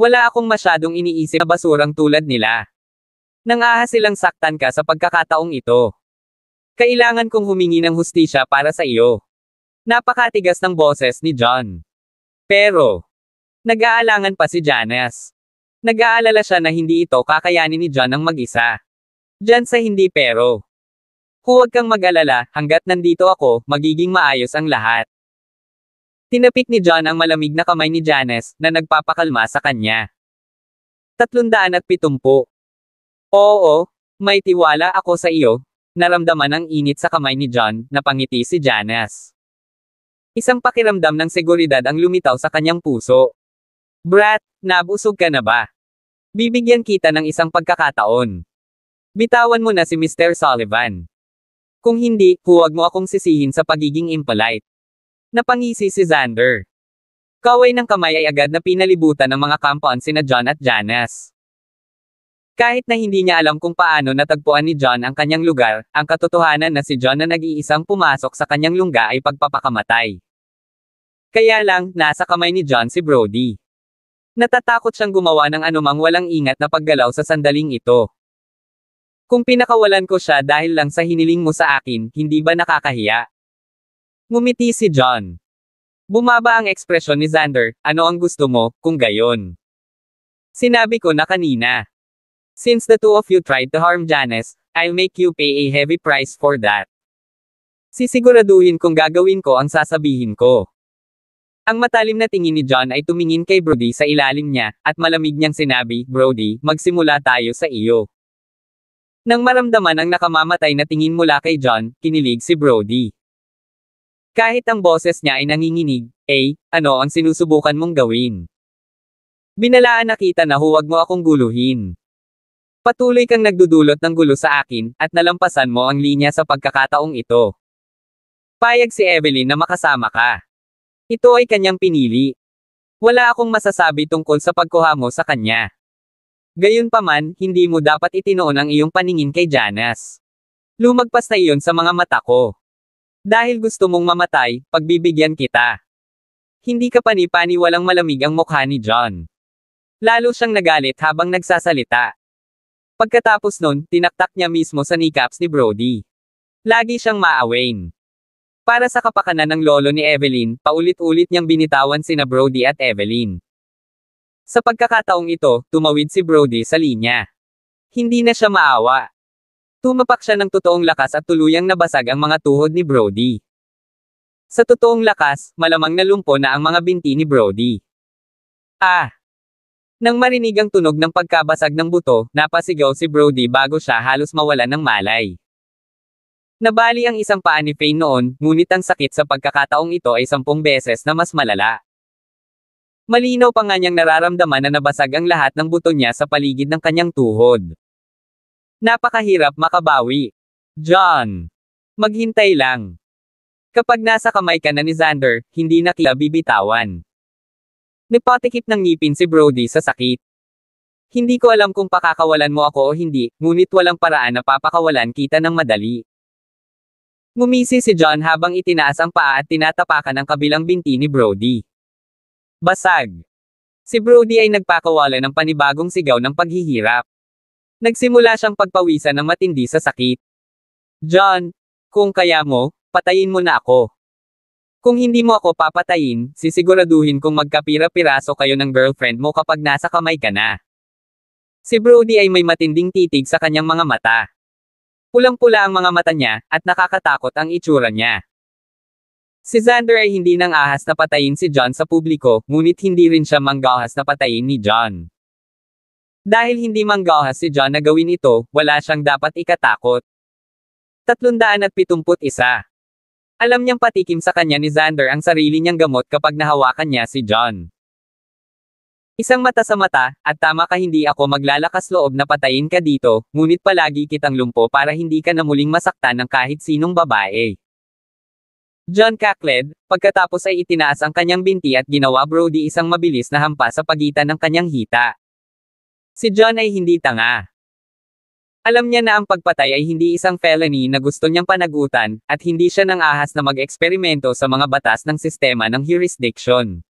Wala akong masyadong iniisip na basurang tulad nila. Nang-ahas silang saktan ka sa pagkakataong ito. Kailangan kong humingi ng hustisya para sa iyo. Napakatigas ng boses ni John. Pero, nag-aalangan pa si Janice. Nag-aalala siya na hindi ito kakayanin ni John ang mag-isa. Diyan sa hindi pero. Huwag kang mag-alala, hanggat nandito ako, magiging maayos ang lahat. Tinapik ni John ang malamig na kamay ni Janice, na nagpapakalma sa kanya. 370. Oo, may tiwala ako sa iyo. Naramdaman ang init sa kamay ni John, napangiti si Janice. Isang pakiramdam ng seguridad ang lumitaw sa kanyang puso. Brat, nabusog ka na ba? Bibigyan kita ng isang pagkakataon. Bitawan mo na si Mr. Sullivan. Kung hindi, huwag mo akong sisihin sa pagiging impolite. Napangisi si Xander. Kaway ng kamay ay agad na pinalibutan ng mga compound sina John at Janice. Kahit na hindi niya alam kung paano natagpuan ni John ang kanyang lugar, ang katotohanan na si John na nag-iisang pumasok sa kanyang lungga ay pagpapakamatay. Kaya lang, nasa kamay ni John si Brody. Natatakot siyang gumawa ng anumang walang ingat na paggalaw sa sandaling ito. Kung pinakawalan ko siya dahil lang sa hiniling mo sa akin, hindi ba nakakahiya? Ngumiti si John. Bumaba ang ekspresyon ni Xander, ano ang gusto mo, kung gayon? Sinabi ko na kanina. Since the two of you tried to harm Janice, I'll make you pay a heavy price for that. Sisiguraduhin kong gagawin ko ang sasabihin ko. Ang matalim na tingin ni John ay tumingin kay Brody sa ilalim niya, at malamig niyang sinabi, Brody, magsimula tayo sa iyo. Nang maramdaman ang nakamamatay na tingin mula kay John, kinilig si Brody. Kahit ang boses niya ay nanginginig, ano ang sinusubukan mong gawin? Binalaan na kita na huwag mo akong guluhin. Patuloy kang nagdudulot ng gulo sa akin, at nalampasan mo ang linya sa pagkakataong ito. Payag si Evelyn na makasama ka. Ito ay kanyang pinili. Wala akong masasabi tungkol sa pagkuha mo sa kanya. Gayunpaman, hindi mo dapat itinoon ang iyong paningin kay Janice. Lumagpas na iyon sa mga mata ko. Dahil gusto mong mamatay, pagbibigyan kita. Hindi ka pani-paniwalang malamig ang mukha ni John. Lalo siyang nagalit habang nagsasalita. Pagkatapos nun, tinaktak niya mismo sa kneecaps ni Brody. Lagi siyang maawain. Para sa kapakanan ng lolo ni Evelyn, paulit-ulit niyang binitawan sina Brody at Evelyn. Sa pagkakataong ito, tumawid si Brody sa linya. Hindi na siya maawa. Tumapak siya ng totoong lakas at tuluyang nabasag ang mga tuhod ni Brody. Sa totoong lakas, malamang nalumpo na ang mga binti ni Brody. Nang marinig ang tunog ng pagkabasag ng buto, napasigaw si Brody bago siya halos mawalan ng malay. Nabali ang isang paa ni Faye noon, ngunit ang sakit sa pagkakataong ito ay 10 beses na mas malala. Malinaw pa nga niyang nararamdaman na nabasag ang lahat ng buto niya sa paligid ng kanyang tuhod. Napakahirap makabawi. John. Maghintay lang. Kapag nasa kamay ka na ni Xander, hindi na kita bibitawan. Nipatikip ng ngipin si Brody sa sakit. Hindi ko alam kung pakakawalan mo ako o hindi, ngunit walang paraan na papakawalan kita ng madali. Ngumisi si John habang itinaas ang paa at tinatapakan ang kabilang binti ni Brody. Basag. Si Brody ay nagpakawala ng panibagong sigaw ng paghihirap. Nagsimula siyang pagpawisan ng matindi sa sakit. John, kung kaya mo, patayin mo na ako. Kung hindi mo ako papatayin, sisiguraduhin kong magkapira-piraso kayo ng girlfriend mo kapag nasa kamay ka na. Si Brody ay may matinding titig sa kanyang mga mata. Pulang-pula ang mga mata niya, at nakakatakot ang itsura niya. Si Xander ay hindi nang ahas na patayin si John sa publiko, ngunit hindi rin siya manggahas na patayin ni John. Dahil hindi manggahas si John na gawin ito, wala siyang dapat ikatakot. 371. Alam niyang patikim sa kanya ni Xander ang sarili niyang gamot kapag nahawakan niya si John. Isang mata sa mata, at tama ka, hindi ako maglalakas loob na patayin ka dito, ngunit palagi kitang lumpo para hindi ka na muling masaktan ng kahit sinong babae. John kakled, pagkatapos ay itinaas ang kanyang binti at ginawa Brody isang mabilis na hampas sa pagitan ng kanyang hita. Si John ay hindi tanga. Alam niya na ang pagpatay ay hindi isang felony na gusto niyang panagutan, at hindi siya nang ahas na mag-eksperimento sa mga batas ng sistema ng jurisdiction.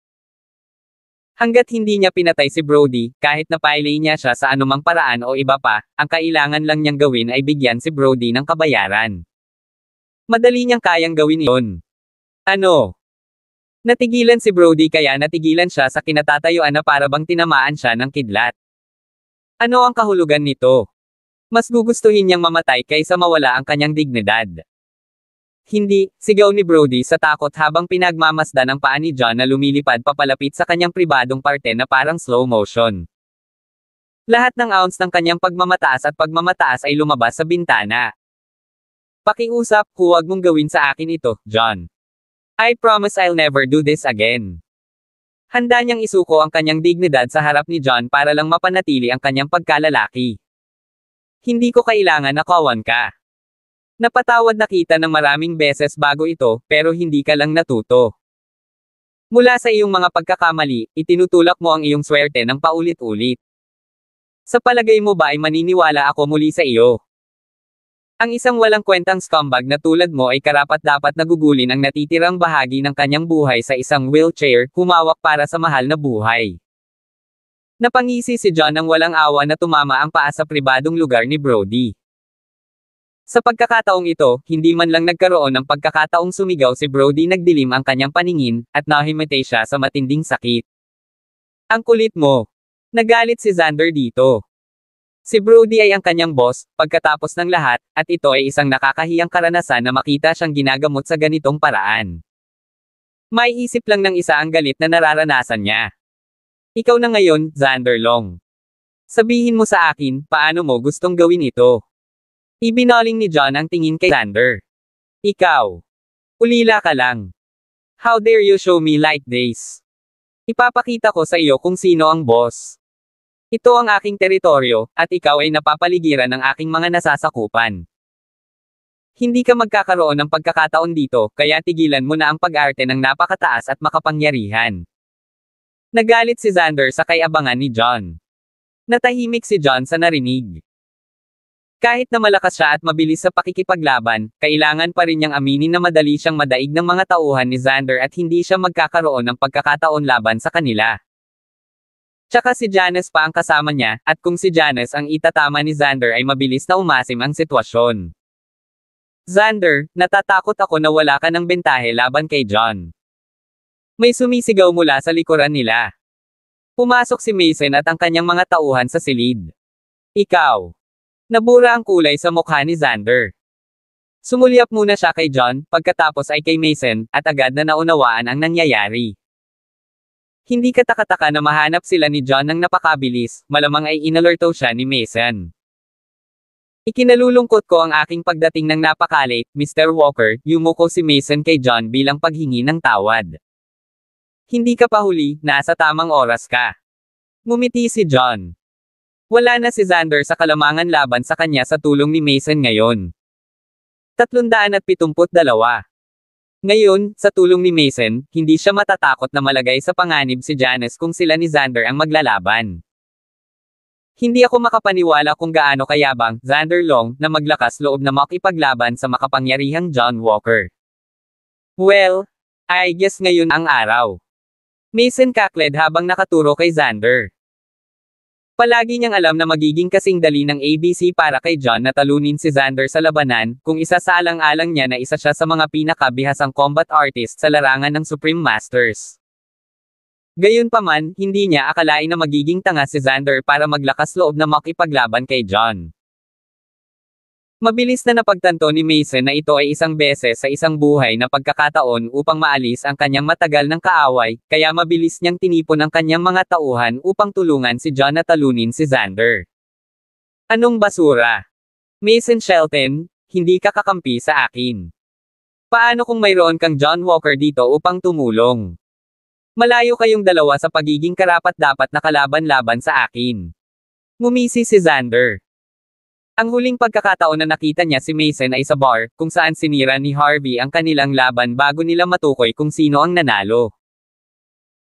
Hanggat hindi niya pinatay si Brody, kahit na pailay niya siya sa anumang paraan o iba pa, ang kailangan lang niyang gawin ay bigyan si Brody ng kabayaran. Madali niyang kayang gawin iyon. Ano? Natigilan si Brody kaya natigilan siya sa kinatatayuan na parabang tinamaan siya ng kidlat. Ano ang kahulugan nito? Mas gugustuhin niyang mamatay kaysa mawala ang kanyang dignidad. Hindi, sigaw ni Brody sa takot habang pinagmamasdan ang paa ni John na lumilipad papalapit sa kanyang pribadong parte na parang slow motion. Lahat ng ounce ng kanyang pagmamataas ay lumabas sa bintana. Pakiusap, huwag mong gawin sa akin ito, John. I promise I'll never do this again. Handa niyang isuko ang kanyang dignidad sa harap ni John para lang mapanatili ang kanyang pagkalalaki. Hindi ko kailangan na kawan ka. Napatawad na kita ng maraming beses bago ito, pero hindi ka lang natuto. Mula sa iyong mga pagkakamali, itinutulak mo ang iyong swerte ng paulit-ulit. Sa palagay mo ba ay maniniwala ako muli sa iyo? Ang isang walang kwentang scumbag na tulad mo ay karapat-dapat nagugulin ang natitirang bahagi ng kanyang buhay sa isang wheelchair, humawak para sa mahal na buhay. Napangisi si John nang walang awa na tumama ang paa sa pribadong lugar ni Brody. Sa pagkakataong ito, hindi man lang nagkaroon ng pagkakataong sumigaw si Brody, nagdilim ang kanyang paningin, at nahimatay siya sa matinding sakit. Ang kulit mo. Nagalit si Xander dito. Si Brody ay ang kanyang boss, pagkatapos ng lahat, at ito ay isang nakakahiyang karanasan na makita siyang ginagamot sa ganitong paraan. May isip lang ng isa ang galit na nararanasan niya. Ikaw na ngayon, Xander Long. Sabihin mo sa akin, paano mo gustong gawin ito? Ibinaling ni John ang tingin kay Xander. Ikaw. Ulila ka lang. How dare you show me like this? Ipapakita ko sa iyo kung sino ang boss. Ito ang aking teritoryo, at ikaw ay napapaligiran ng aking mga nasasakupan. Hindi ka magkakaroon ng pagkakataon dito, kaya tigilan mo na ang pag-arte ng napakataas at makapangyarihan. Nagalit si Xander sa kay-abangan ni John. Natahimik si John sa narinig. Kahit na malakas siya at mabilis sa pakikipaglaban, kailangan pa rin niyang aminin na madali siyang madaig ng mga tauhan ni Xander at hindi siya magkakaroon ng pagkakataon laban sa kanila. Tsaka si Janice pa ang kasama niya, at kung si Janice ang itatama ni Xander ay mabilis na umasim ang sitwasyon. Xander, natatakot ako na wala ka ng bentahe laban kay John. May sumisigaw mula sa likuran nila. Pumasok si Mason at ang kanyang mga tauhan sa silid. Ikaw. Nabura ang kulay sa mukha ni Xander. Sumulyap muna siya kay John, pagkatapos ay kay Mason, at agad na naunawaan ang nangyayari. Hindi kataka-taka na mahanap sila ni John ng napakabilis, malamang ay inalerto siya ni Mason. Ikinalulungkot ko ang aking pagdating ng napakalate, Mr. Walker, yumuko si Mason kay John bilang paghingi ng tawad. Hindi ka pa huli, nasa tamang oras ka. Ngumiti si John. Wala na si Xander sa kalamangan laban sa kanya sa tulong ni Mason ngayon. 372. Ngayon, sa tulong ni Mason, hindi siya matatakot na malagay sa panganib si Janice kung sila ni Xander ang maglalaban. Hindi ako makapaniwala kung gaano kayabang, Xander Long, na maglakas loob na makipaglaban sa makapangyarihang John Walker. Well, I guess ngayon ang araw. Mason kakled habang nakaturo kay Xander. Palagi niyang alam na magiging kasing dali ng ABC para kay John na talunin si Xander sa labanan, kung isa sa alang-alang niya na isa siya sa mga pinakabihasang combat artist sa larangan ng Supreme Masters. Gayunpaman, hindi niya akalain na magiging tanga si Xander para maglakas loob na makipaglaban kay John. Mabilis na napagtanto ni Mason na ito ay isang beses sa isang buhay na pagkakataon upang maalis ang kanyang matagal ng kaaway, kaya mabilis niyang tinipon ang kanyang mga tauhan upang tulungan si John na talunin si Xander. Anong basura? Mason Shelton, hindi ka kakampi sa akin. Paano kung mayroon kang John Walker dito upang tumulong? Malayo kayong dalawa sa pagiging karapat-dapat na kalaban-laban sa akin. Ngumisi si Xander. Ang huling pagkakataon na nakita niya si Mason ay sa bar, kung saan sinira ni Harvey ang kanilang laban bago nila matukoy kung sino ang nanalo.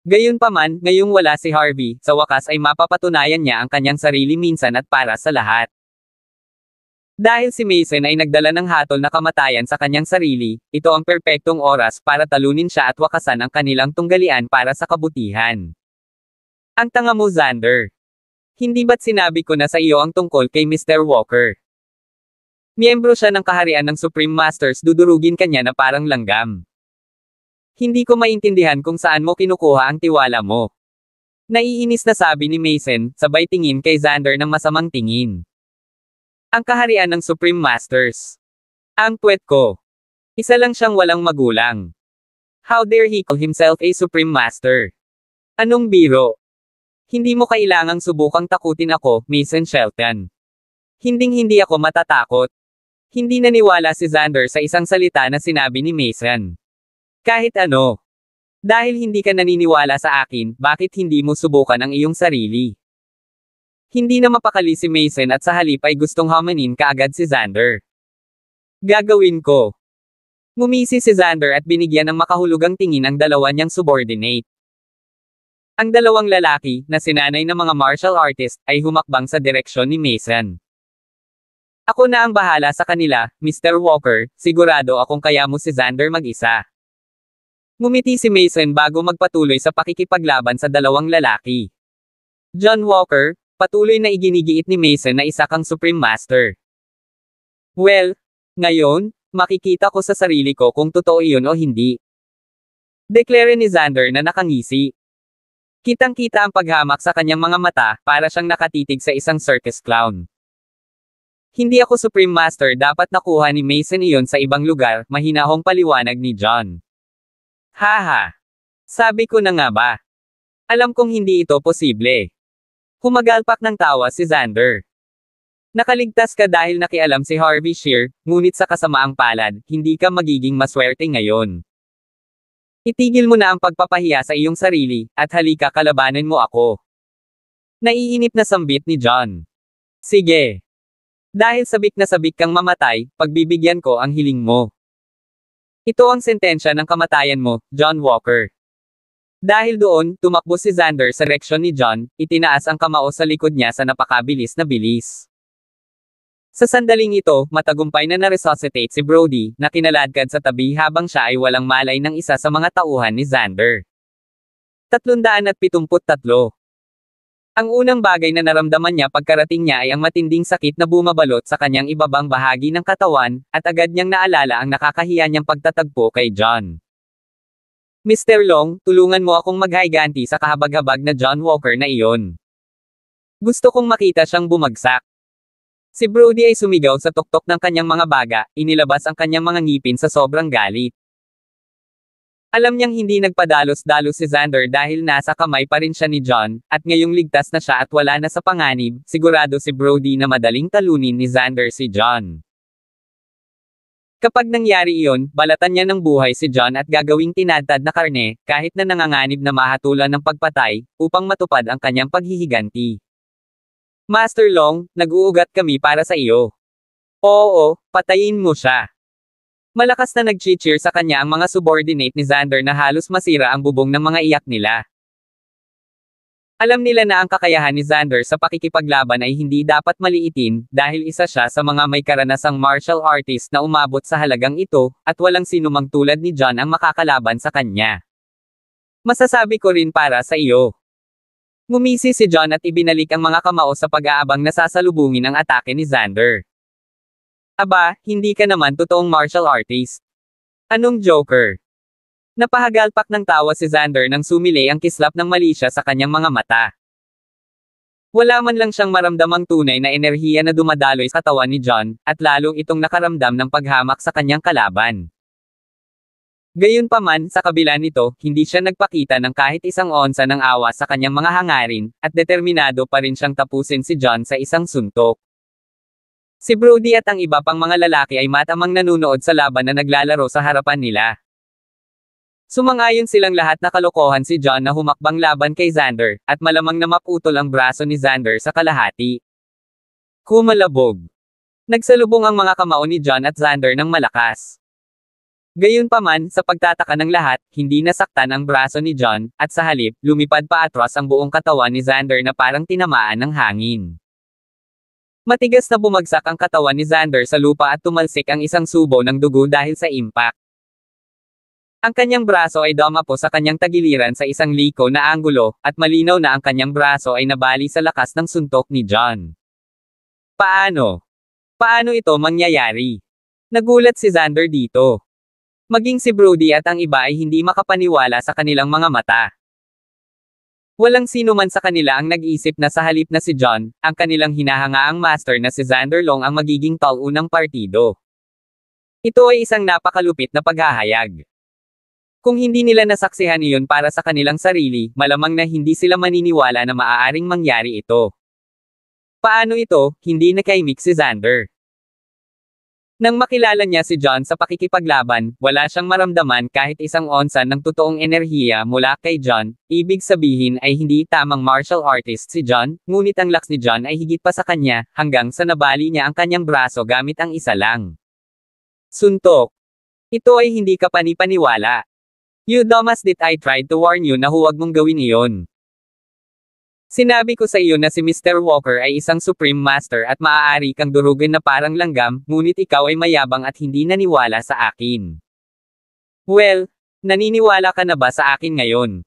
Gayunpaman, ngayong wala si Harvey, sa wakas ay mapapatunayan niya ang kanyang sarili minsan at para sa lahat. Dahil si Mason ay nagdala ng hatol na kamatayan sa kanyang sarili, ito ang perpektong oras para talunin siya at wakasan ang kanilang tunggalian para sa kabutihan. Ang tanga mo, Xander. Hindi ba't sinabi ko na sa iyo ang tungkol kay Mr. Walker? Miyembro siya ng kaharian ng Supreme Masters, dudurugin kanya na parang langgam. Hindi ko maintindihan kung saan mo kinukuha ang tiwala mo. Naiinis na sabi ni Mason, sabay tingin kay Xander ng masamang tingin. Ang kaharian ng Supreme Masters. Ang puwet ko. Isa lang siyang walang magulang. How dare he call himself a Supreme Master? Anong biro? Hindi mo kailangang subukang takutin ako, Mason Shelton. Hinding-hindi ako matatakot. Hindi naniwala si Xander sa isang salita na sinabi ni Mason. Kahit ano. Dahil hindi ka naniniwala sa akin, bakit hindi mo subukan ang iyong sarili? Hindi na mapakali si Mason at sa halip ay gustong hamanin kaagad si Xander. Gagawin ko. Ngumisi si Xander at binigyan ng makahulugang tingin ang dalawa niyang subordinate. Ang dalawang lalaki, na sinanay na mga martial artist, ay humakbang sa direksyon ni Mason. Ako na ang bahala sa kanila, Mr. Walker, sigurado akong kaya mo si Xander mag-isa. Ngumiti si Mason bago magpatuloy sa pakikipaglaban sa dalawang lalaki. John Walker, patuloy na iginigiit ni Mason na isa kang Supreme Master. Well, ngayon, makikita ko sa sarili ko kung totoo iyon o hindi. Deklare ni Xander na nakangisi. Kitang-kita ang paghamak sa kanyang mga mata, para siyang nakatitig sa isang circus clown. Hindi ako Supreme Master, dapat nakuha ni Mason iyon sa ibang lugar, mahinahong paliwanag ni John. Haha. Sabi ko na nga ba. Alam kong hindi ito posible. Humagalpak ng tawa si Xander. Nakaligtas ka dahil nakialam si Harvey Shear, ngunit sa kasamaang palad, hindi ka magiging maswerte ngayon. Itigil mo na ang pagpapahiya sa iyong sarili, at halika kalabanin mo ako. Naiinip na sambit ni John. Sige. Dahil sabik na sabik kang mamatay, pagbibigyan ko ang hiling mo. Ito ang sentensya ng kamatayan mo, John Walker. Dahil doon, tumakbo si Xander sa direksyon ni John, itinaas ang kamao sa likod niya sa napakabilis na bilis. Sa sandaling ito, matagumpay na na-resuscitate si Brody, na kinaladkad sa tabi habang siya ay walang malay ng isa sa mga tauhan ni Xander. 373. Ang unang bagay na naramdaman niya pagkarating niya ay ang matinding sakit na bumabalot sa kanyang ibabang bahagi ng katawan, at agad niyang naalala ang nakakahiya niyang pagtatagpo kay John. Mr. Long, tulungan mo akong maghayganti sa kahabag-habag na John Walker na iyon. Gusto kong makita siyang bumagsak. Si Brody ay sumigaw sa tuktok ng kanyang mga baga, inilabas ang kanyang mga ngipin sa sobrang galit. Alam niyang hindi nagpadalos-dalos si Xander dahil nasa kamay pa rin siya ni John, at ngayong ligtas na siya at wala na sa panganib, sigurado si Brody na madaling talunin ni Xander si John. Kapag nangyari iyon, balatan niya ng buhay si John at gagawing tinadtad na karne, kahit na nanganganib na mahatulan ng pagpatay, upang matupad ang kanyang paghihiganti. Master Long, nag-uugat kami para sa iyo. Oo, patayin mo siya. Malakas na nag-cheer sa kanya ang mga subordinate ni Xander na halos masira ang bubong ng mga iyak nila. Alam nila na ang kakayahan ni Xander sa pakikipaglaban ay hindi dapat maliitin, dahil isa siya sa mga may karanasang martial artist na umabot sa halagang ito, at walang sinumang tulad ni John ang makakalaban sa kanya. Masasabi ko rin para sa iyo. Ngumisi si John at ibinalik ang mga kamao sa pag-aabang na sasalubungin ang atake ni Xander. Aba, hindi ka naman totoong martial artist. Anong joker? Napahagalpak ng tawa si Xander nang sumilay ang kislap ng mali siya sa kanyang mga mata. Wala man lang siyang maramdamang tunay na enerhiya na dumadaloy sa katawan ni John, at lalong itong nakaramdam ng paghamak sa kanyang kalaban. Gayunpaman, sa kabila nito, hindi siya nagpakita ng kahit isang onsa ng awa sa kanyang mga hangarin, at determinado pa rin siyang tapusin si John sa isang suntok. Si Brody at ang iba pang mga lalaki ay matamang nanunood sa laban na naglalaro sa harapan nila. Sumangayon silang lahat na kalokohan si John na humakbang laban kay Xander, at malamang na maputol ang braso ni Xander sa kalahati. Kumalabog. Nagsalubong ang mga kamao ni John at Xander ng malakas. Gayunpaman, sa pagtataka ng lahat, hindi nasaktan ang braso ni John, at sa halip, lumipad pa atras ang buong katawan ni Xander na parang tinamaan ng hangin. Matigas na bumagsak ang katawan ni Xander sa lupa at tumalsik ang isang subo ng dugo dahil sa impact. Ang kanyang braso ay dumapo sa kanyang tagiliran sa isang liko na anggulo, at malinaw na ang kanyang braso ay nabali sa lakas ng suntok ni John. Paano? Paano ito mangyayari? Nagulat si Xander dito. Maging si Brody at ang iba ay hindi makapaniwala sa kanilang mga mata. Walang sino man sa kanila ang nag-isip na sa halip na si John, ang kanilang hinahangaang master na si Xander Long ang magiging taunang partido. Ito ay isang napakalupit na paghahayag. Kung hindi nila nasaksihan iyon para sa kanilang sarili, malamang na hindi sila maniniwala na maaaring mangyari ito. Paano ito, hindi nakaimik si Xander? Nang makilala niya si John sa pakikipaglaban, wala siyang maramdaman kahit isang onsa ng totoong enerhiya mula kay John. Ibig sabihin ay hindi tamang martial artist si John, ngunit ang lakas ni John ay higit pa sa kanya, hanggang sa nabali niya ang kanyang braso gamit ang isa lang. Suntok. Ito ay hindi ka panipaniwala. You dumbass, did I tried to warn you na huwag mong gawin iyon. Sinabi ko sa iyo na si Mr. Walker ay isang Supreme Master at maaari kang durugin na parang langgam, ngunit ikaw ay mayabang at hindi naniwala sa akin. Well, naniniwala ka na ba sa akin ngayon?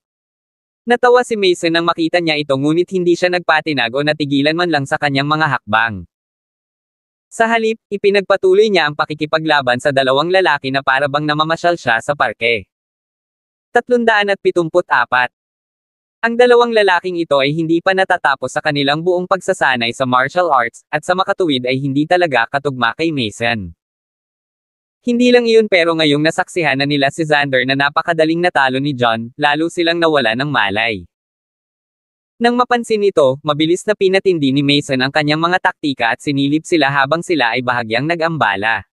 Natawa si Mason nang makita niya ito, ngunit hindi siya nagpatinag o natigilan man lang sa kanyang mga hakbang. Sa halip, ipinagpatuloy niya ang pakikipaglaban sa dalawang lalaki na parabang namamasyal siya sa parke. 374. Ang dalawang lalaking ito ay hindi pa natatapos sa kanilang buong pagsasanay sa martial arts, at sa makatuwid ay hindi talaga katugma kay Mason. Hindi lang iyon, pero ngayong nasaksihan na nila si Xander na napakadaling natalo ni John, lalo silang nawala ng malay. Nang mapansin ito, mabilis na pinatindi ni Mason ang kanyang mga taktika at sinilip sila habang sila ay bahagyang nag-ambala.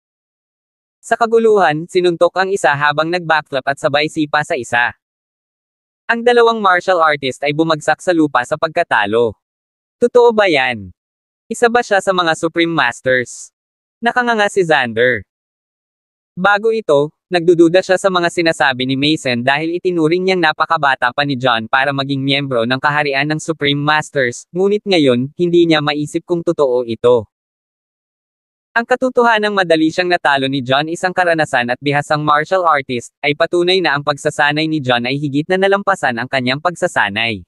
Sa kaguluhan, sinuntok ang isa habang nag-backflip at sabay sipa sa isa. Ang dalawang martial artist ay bumagsak sa lupa sa pagkatalo. Totoo ba yan? Isa ba siya sa mga Supreme Masters? Nakanganga si Xander. Bago ito, nagdududa siya sa mga sinasabi ni Mason dahil itinuring niyang napakabata pa ni John para maging miyembro ng kaharian ng Supreme Masters, ngunit ngayon, hindi niya maisip kung totoo ito. Ang katotohanang madali siyang natalo ni John, isang karanasan at bihasang martial artist, ay patunay na ang pagsasanay ni John ay higit na nalampasan ang kanyang pagsasanay.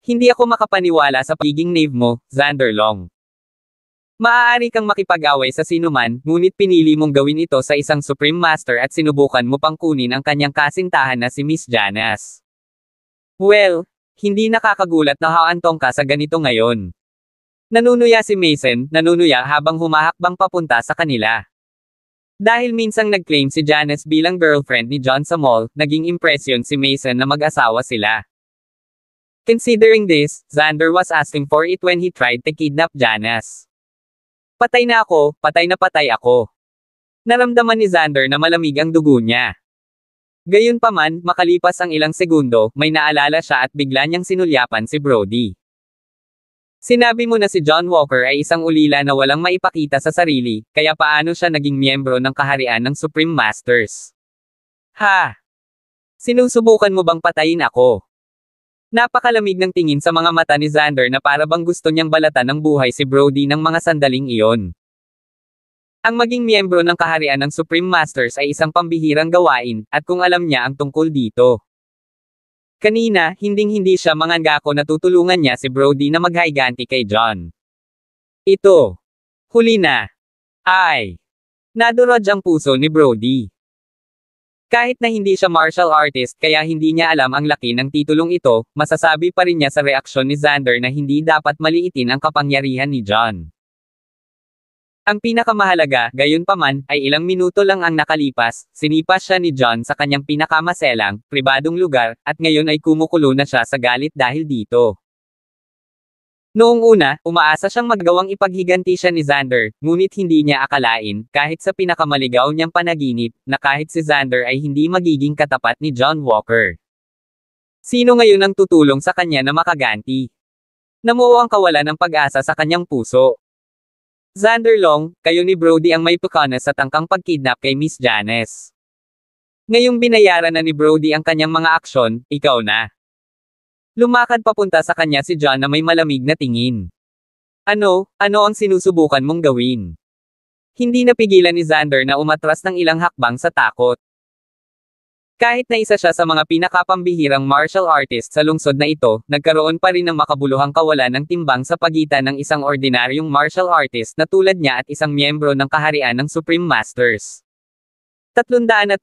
Hindi ako makapaniwala sa pagiging knave mo, Xander Long. Maaari kang makipag-away sa sinuman, ngunit pinili mong gawin ito sa isang Supreme Master at sinubukan mo pang kunin ang kanyang kasintahan na si Miss Janice. Well, hindi nakakagulat na haantong ka sa ganito ngayon. Nanunuya si Mason, nanunuya habang humahakbang papunta sa kanila. Dahil minsang nag-claim si Janice bilang girlfriend ni John sa mall, naging impresyon si Mason na mag-asawa sila. Considering this, Xander was asking for it when he tried to kidnap Janice. Patay na patay ako. Naramdaman ni Xander na malamig ang dugo niya. Gayunpaman, makalipas ang ilang segundo, may naalala siya at bigla niyang sinulyapan si Brody. Sinabi mo na si John Walker ay isang ulila na walang maipakita sa sarili, kaya paano siya naging miyembro ng kaharian ng Supreme Masters? Ha? Sinusubukan mo bang patayin ako? Napakalamig ng tingin sa mga mata ni Xander na parabang gusto niyang balatan ng buhay si Brody ng mga sandaling iyon. Ang maging miyembro ng kaharian ng Supreme Masters ay isang pambihirang gawain, at kung alam niya ang tungkol dito. Kanina, hinding-hindi siya mangangako na tutulungan niya si Brody na maghayganti kay John. Ito. Huli na. Ay. Nadurog ang puso ni Brody. Kahit na hindi siya martial artist kaya hindi niya alam ang laki ng titulong ito, masasabi pa rin niya sa reaksyon ni Xander na hindi dapat maliitin ang kapangyarihan ni John. Ang pinakamahalaga, gayunpaman, ay ilang minuto lang ang nakalipas, sinipas siya ni John sa kanyang pinakamaselang, pribadong lugar, at ngayon ay kumukulo na siya sa galit dahil dito. Noong una, umaasa siyang magawang ipaghiganti siya ni Xander, ngunit hindi niya akalain, kahit sa pinakamaligaw niyang panaginip, na kahit si Xander ay hindi magiging katapat ni John Walker. Sino ngayon ang tutulong sa kanya na makaganti? Namuo ang kawalan ng pag-asa sa kanyang puso. Xander Long, kayo ni Brody ang may pukana sa tangkang pagkidnap kay Miss Janice. Ngayong binayaran na ni Brody ang kanyang mga aksyon, ikaw na. Lumakad papunta sa kanya si John na may malamig na tingin. Ano ang sinusubukan mong gawin? Hindi napigilan ni Xander na umatras ng ilang hakbang sa takot. Kahit na isa siya sa mga pinakapambihirang martial artist sa lungsod na ito, nagkaroon pa rin ng makabuluhang kawalan ng timbang sa pagitan ng isang ordinaryong martial artist na tulad niya at isang miyembro ng kaharian ng Supreme Masters. 375.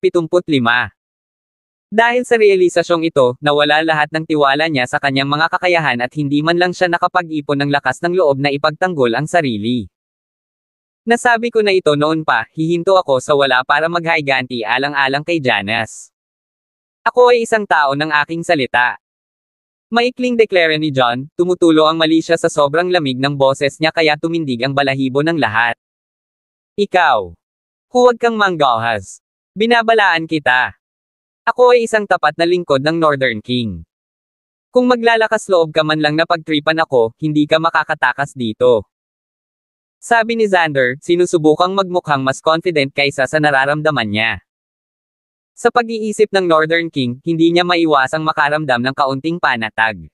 Dahil sa realisasyong ito, nawala lahat ng tiwala niya sa kanyang mga kakayahan at hindi man lang siya nakapag-ipon ng lakas ng loob na ipagtanggol ang sarili. Nasabi ko na ito noon pa, hihinto ako sa wala para maghayganti alang-alang kay Janice. Ako ay isang tao ng aking salita. Maikling deklara ni John, tumutulo ang mali siya sa sobrang lamig ng boses niya kaya tumindig ang balahibo ng lahat. Ikaw. Huwag kang manggahas. Binabalaan kita. Ako ay isang tapat na lingkod ng Northern King. Kung maglalakas loob ka man lang na pagtripan ako, hindi ka makakatakas dito. Sabi ni Xander, sinusubukang magmukhang mas confident kaysa sa nararamdaman niya. Sa pag-iisip ng Northern King, hindi niya maiwasang makaramdam ng kaunting panatag.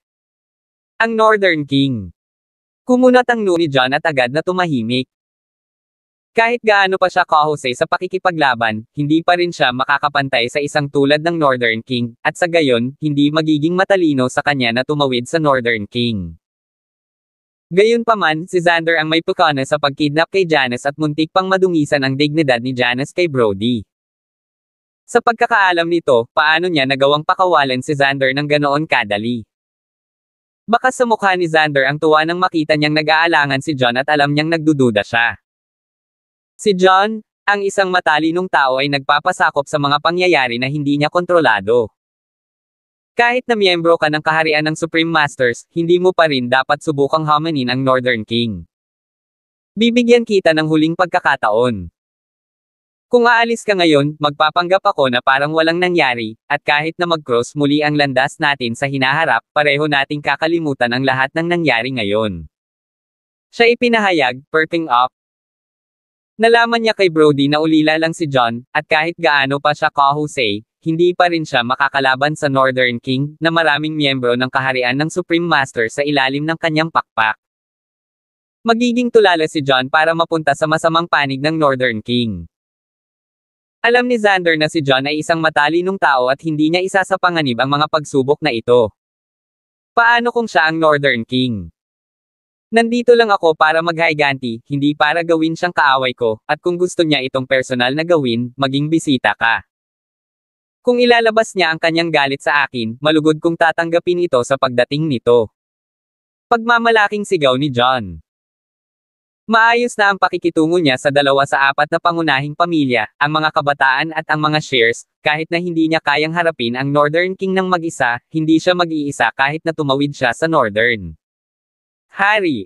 Ang Northern King. Kumunat ang noo ni John at agad na tumahimik. Kahit gaano pa siya kahusay sa pakikipaglaban, hindi pa rin siya makakapantay sa isang tulad ng Northern King, at sa gayon, hindi magiging matalino sa kanya na tumawid sa Northern King. Gayunpaman, si Xander ang may pukana sa pagkidnap kay Janice at muntik pang madungisan ang dignidad ni Janice kay Brody. Sa pagkakaalam nito, paano niya nagawang pakawalan si Xander ng ganoon kadali? Baka sa mukha ni Xander ang tuwa nang makita niyang nag-aalangan si John at alam niyang nagdududa siya. Si John, ang isang matalinong tao ay nagpapasakop sa mga pangyayari na hindi niya kontrolado. Kahit na miyembro ka ng kaharian ng Supreme Masters, hindi mo pa rin dapat subukang hamanin ang Northern King. Bibigyan kita ng huling pagkakataon. Kung aalis ka ngayon, magpapanggap ako na parang walang nangyari, at kahit na mag-cross muli ang landas natin sa hinaharap, pareho nating kakalimutan ang lahat ng nangyari ngayon. Siya ipinahayag, perking up. Nalaman niya kay Brody na ulila lang si John, at kahit gaano pa siya kahusay, hindi pa rin siya makakalaban sa Northern King, na maraming miyembro ng kaharian ng Supreme Master sa ilalim ng kanyang pakpak. Magiging tulala si John para mapunta sa masamang panig ng Northern King. Alam ni Xander na si John ay isang matalinong tao at hindi niya isasapanganib ang mga pagsubok na ito. Paano kung siya ang Northern King? Nandito lang ako para maghayganti, hindi para gawin siyang kaaway ko, at kung gusto niya itong personal na gawin, maging bisita ka. Kung ilalabas niya ang kanyang galit sa akin, malugod kong tatanggapin ito sa pagdating nito. Pagmamalaking sigaw ni John. Maayos na ang pakikitungo niya sa 2 sa 4 na pangunahing pamilya, ang mga kabataan at ang mga shares, kahit na hindi niya kayang harapin ang Northern King ng mag-isa, hindi siya mag-iisa kahit na tumawid siya sa Northern. Hari.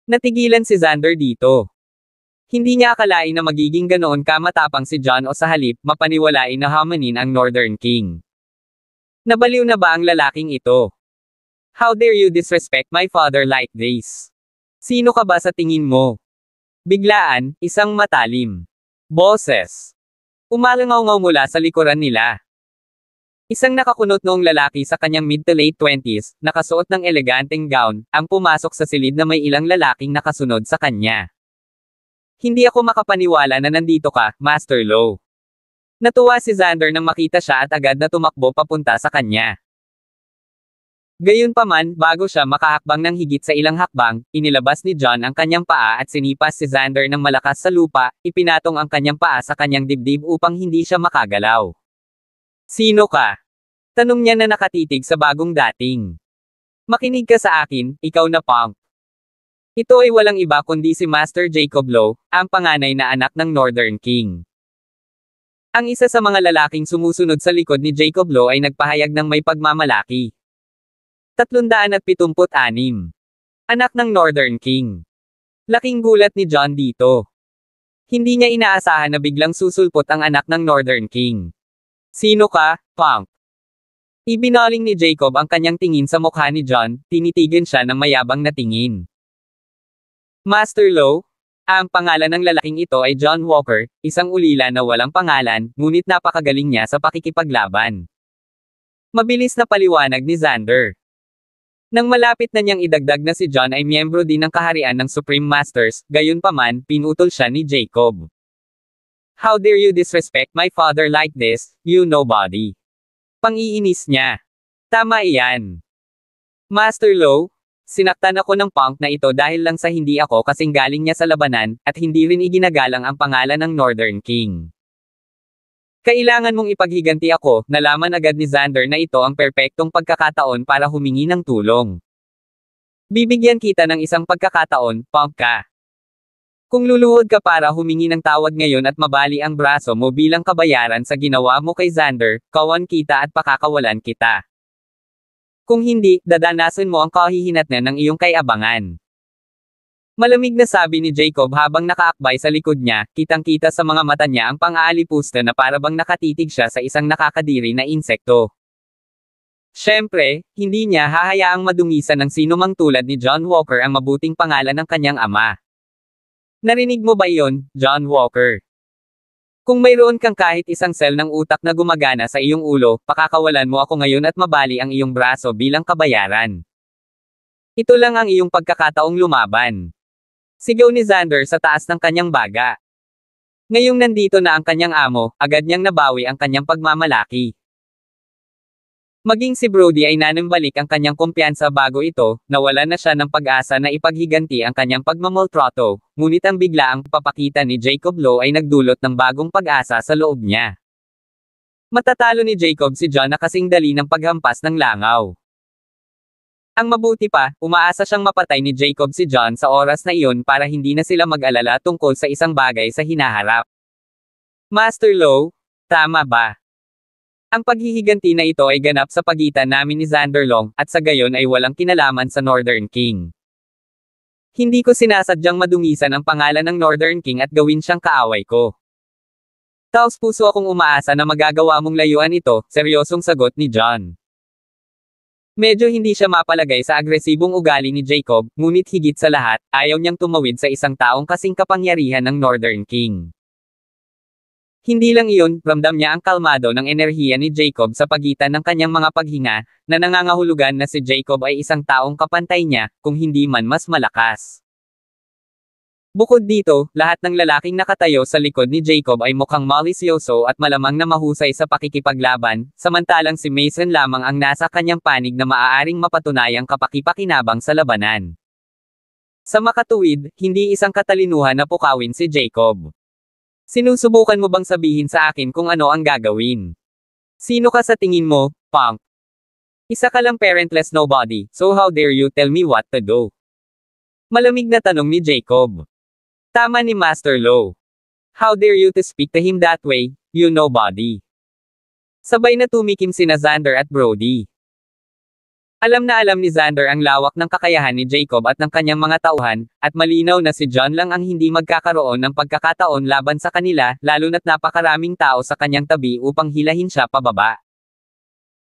Natigilan si Xander dito. Hindi niya akalain na magiging ganoon kamatapang si John o sa halip, mapaniwalain na hamanin ang Northern King. Nabaliw na ba ang lalaking ito? How dare you disrespect my father like this? Sino ka ba sa tingin mo? Biglaan, isang matalim. Boses. Umalangaw-ngaw mula sa likuran nila. Isang nakakunot noong lalaki sa kanyang mid to late 20s, nakasuot ng eleganteng gown, ang pumasok sa silid na may ilang lalaking nakasunod sa kanya. Hindi ako makapaniwala na nandito ka, Master Lo. Natuwa si Xander nang makita siya at agad na tumakbo papunta sa kanya. Gayunpaman, bago siya makahakbang ng higit sa ilang hakbang, inilabas ni John ang kanyang paa at sinipas si Xander ng malakas sa lupa, ipinatong ang kanyang paa sa kanyang dibdib upang hindi siya makagalaw. Sino ka? Tanong niya na nakatitig sa bagong dating. Makinig ka sa akin, ikaw na punk. Ito ay walang iba kundi si Master Jacob Lo, ang panganay na anak ng Northern King. Ang isa sa mga lalaking sumusunod sa likod ni Jacob Lo ay nagpahayag ng may pagmamalaki. 376. Anak ng Northern King. Laking gulat ni John dito. Hindi niya inaasahan na biglang susulpot ang anak ng Northern King. Sino ka, punk? Ibinaling ni Jacob ang kanyang tingin sa mukha ni John, tinitigan siya ng mayabang na tingin. Master Lo? Ang pangalan ng lalaking ito ay John Walker, isang ulila na walang pangalan, ngunit napakagaling niya sa pakikipaglaban. Mabilis na paliwanag ni Xander. Nang malapit na niyang idagdag na si John ay miyembro din ng kaharian ng Supreme Masters, gayunpaman, pinutol siya ni Jacob. How dare you disrespect my father like this, you nobody? Pang-iinis niya. Tama iyan. Master Lo, sinaktan ako ng punk na ito dahil lang sa hindi ako kasing galing niya sa labanan, at hindi rin iginagalang ang pangalan ng Northern King. Kailangan mong ipaghiganti ako, nalaman agad ni Xander na ito ang perpektong pagkakataon para humingi ng tulong. Bibigyan kita ng isang pagkakataon, punk ka. Kung luluhod ka para humingi ng tawad ngayon at mabali ang braso mo bilang kabayaran sa ginawa mo kay Xander, kawan kita at pakakawalan kita. Kung hindi, dadanasan mo ang kahihinatnan ng iyong kayabangan. Malamig na sabi ni Jacob habang nakaakbay sa likod niya, kitang-kita sa mga mata niya ang pang-aalipusta na parabang nakatitig siya sa isang nakakadiri na insekto. Siyempre, hindi niya hahayaang madungisan ng sinumang tulad ni John Walker ang mabuting pangalan ng kanyang ama. Narinig mo ba iyon, John Walker? Kung mayroon kang kahit isang sel ng utak na gumagana sa iyong ulo, pakakawalan mo ako ngayon at mabali ang iyong braso bilang kabayaran. Ito lang ang iyong pagkakataong lumaban. Sigaw ni Xander sa taas ng kanyang baga. Ngayong nandito na ang kanyang amo, agad niyang nabawi ang kanyang pagmamalaki. Maging si Brody ay nanambalik ang kanyang kumpiyansa bago ito, nawalan na siya ng pag-asa na ipaghiganti ang kanyang pagmamoltrato, ngunit ang biglaang papakita ni Jacob Lowe ay nagdulot ng bagong pag-asa sa loob niya. Matatalo ni Jacob si John na kasing dali ng paghampas ng langaw. Ang mabuti pa, umaasa siyang mapatay ni Jacob si John sa oras na iyon para hindi na sila mag-alala tungkol sa isang bagay sa hinaharap. Master Lowe, tama ba? Ang paghihiganti na ito ay ganap sa pagitan namin ni Xander Long, at sa gayon ay walang kinalaman sa Northern King. Hindi ko sinasadyang madungisan ang pangalan ng Northern King at gawin siyang kaaway ko. Taos puso akong umaasa na magagawa mong layuan ito, seryosong sagot ni John. Medyo hindi siya mapalagay sa agresibong ugali ni Jacob, ngunit higit sa lahat, ayaw niyang tumawid sa isang taong kasing kapangyarihan ng Northern King. Hindi lang iyon, ramdam niya ang kalmado ng enerhiya ni Jacob sa pagitan ng kanyang mga paghinga, na nangangahulugan na si Jacob ay isang taong kapantay niya, kung hindi man mas malakas. Bukod dito, lahat ng lalaking nakatayo sa likod ni Jacob ay mukhang malisyoso at malamang na mahusay sa pakikipaglaban, samantalang si Mason lamang ang nasa kanyang panig na maaaring mapatunayang kapakipakinabang sa labanan. Sa makatuwid, hindi isang katalinuhan na pukawin si Jacob. Sinusubukan mo bang sabihin sa akin kung ano ang gagawin? Sino ka sa tingin mo, punk? Isa ka lang parentless nobody, so how dare you tell me what to do? Malamig na tanong ni Jacob. Tama ni Master Lowe. How dare you to speak to him that way, you nobody? Sabay na tumikim sina Xander at Brody. Alam na alam ni Xander ang lawak ng kakayahan ni Jacob at ng kanyang mga tauhan, at malinaw na si John lang ang hindi magkakaroon ng pagkakataon laban sa kanila, lalo na't napakaraming tao sa kanyang tabi upang hilahin siya pababa.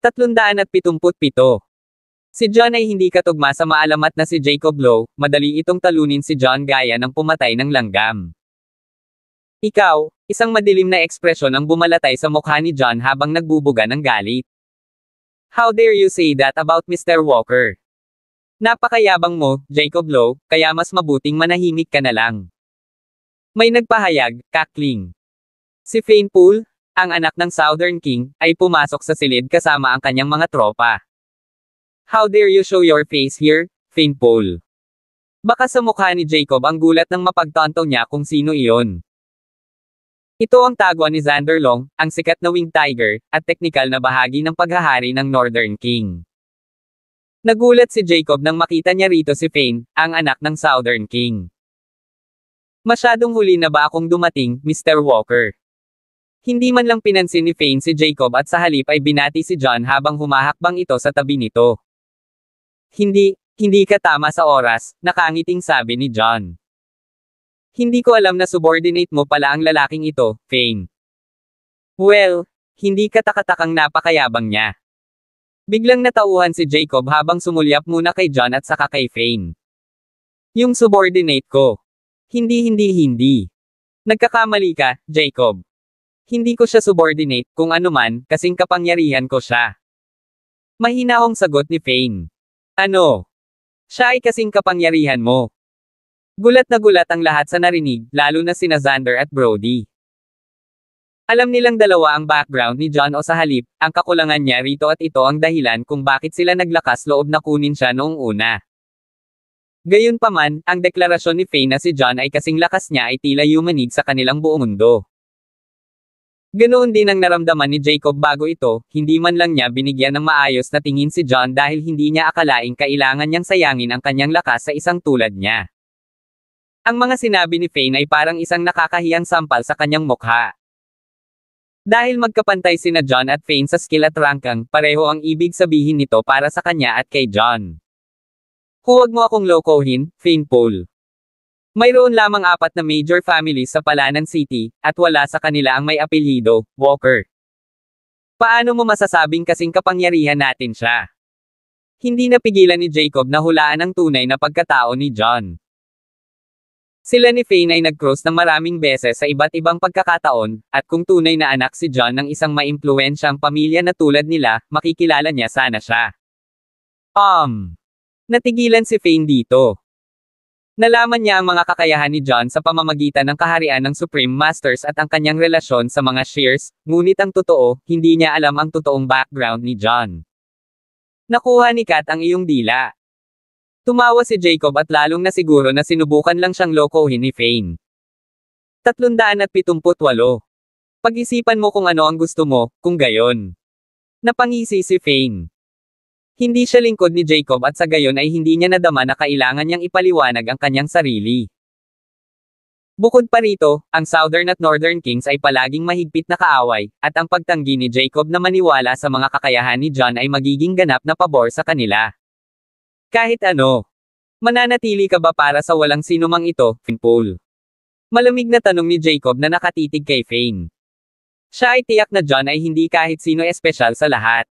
377. Si John ay hindi katugma sa maalamat na si Jacob Lowe, madali itong talunin si John gaya ng pumatay ng langgam. Ikaw, isang madilim na ekspresyon ang bumalatay sa mukha ni John habang nagbubuga ng galit. How dare you say that about Mr. Walker? Napakayabang mo, Jacob Lowe, kaya mas mabuting manahimik ka na lang. May nagpahayag, kakling. Si Fane Poole, ang anak ng Southern King, ay pumasok sa silid kasama ang kanyang mga tropa. How dare you show your face here, Fane Poole? Baka sa mukha ni Jacob ang gulat ng mapagtanto niya kung sino iyon. Ito ang tagwa ni Xander Long, ang sikat na winged tiger, at teknikal na bahagi ng paghahari ng Northern King. Nagulat si Jacob nang makita niya rito si Fane, ang anak ng Southern King. Masyadong huli na ba akong dumating, Mr. Walker? Hindi man lang pinansin ni Fane si Jacob at sa halip ay binati si John habang humahakbang ito sa tabi nito. Hindi ka tama sa oras, nakangiting sabi ni John. Hindi ko alam na subordinate mo pala ang lalaking ito, Fane. Well, hindi katakatakang napakayabang niya. Biglang natauhan si Jacob habang sumulyap muna kay John at saka kay Fane. Yung subordinate ko. Hindi. Nagkakamali ka, Jacob. Hindi ko siya subordinate, kung ano man, kasing kapangyarihan ko siya. Mahinahong sagot ni Fane. Ano? Siya ay kasing kapangyarihan mo. Gulat na gulat ang lahat sa narinig, lalo na sina Xander at Brody. Alam nilang dalawa ang background ni John o sa halip, ang kakulangan niya rito at ito ang dahilan kung bakit sila naglakas loob na kunin siya noong una. Gayunpaman, ang deklarasyon ni Fane na si John ay kasing lakas niya ay tila yumanig sa kanilang buong mundo. Ganoon din ang naramdaman ni Jacob bago ito, hindi man lang niya binigyan ng maayos na tingin si John dahil hindi niya akalaing kailangan niyang sayangin ang kanyang lakas sa isang tulad niya. Ang mga sinabi ni Fane ay parang isang nakakahiyang sampal sa kanyang mukha. Dahil magkapantay sina John at Fane sa skill at rankang, pareho ang ibig sabihin nito para sa kanya at kay John. Huwag mo akong lokohin, Fane Poole. Mayroon lamang 4 na major families sa Palanan City, at wala sa kanila ang may apelyido, Walker. Paano mo masasabing kasing kapangyarihan natin siya? Hindi napigilan ni Jacob na hulaan ang tunay na pagkatao ni John. Sila ni Fane ay nag-cross ng maraming beses sa iba't ibang pagkakataon, at kung tunay na anak si John ng isang maimpluwensyang pamilya na tulad nila, makikilala niya sana siya. Natigilan si Fane dito. Nalaman niya ang mga kakayahan ni John sa pamamagitan ng kaharian ng Supreme Masters at ang kanyang relasyon sa mga Shears, ngunit ang totoo, hindi niya alam ang totoong background ni John. Nakuha ni Kat ang iyong dila. Tumawa si Jacob at lalong nasiguro na sinubukan lang siyang lokohin ni Fane. 378. Pag-isipan mo kung ano ang gusto mo, kung gayon. Napangisi si Fane. Hindi siya lingkod ni Jacob at sa gayon ay hindi niya nadama na kailangan niyang ipaliwanag ang kanyang sarili. Bukod pa rito, ang Southern at Northern Kings ay palaging mahigpit na kaaway, at ang pagtanggi ni Jacob na maniwala sa mga kakayahan ni John ay magiging ganap na pabor sa kanila. Kahit ano. Mananatili ka ba para sa walang sinumang ito, Finpool? Malamig na tanong ni Jacob na nakatitig kay Fane. Siya ay tiyak na John ay hindi kahit sino espesyal sa lahat.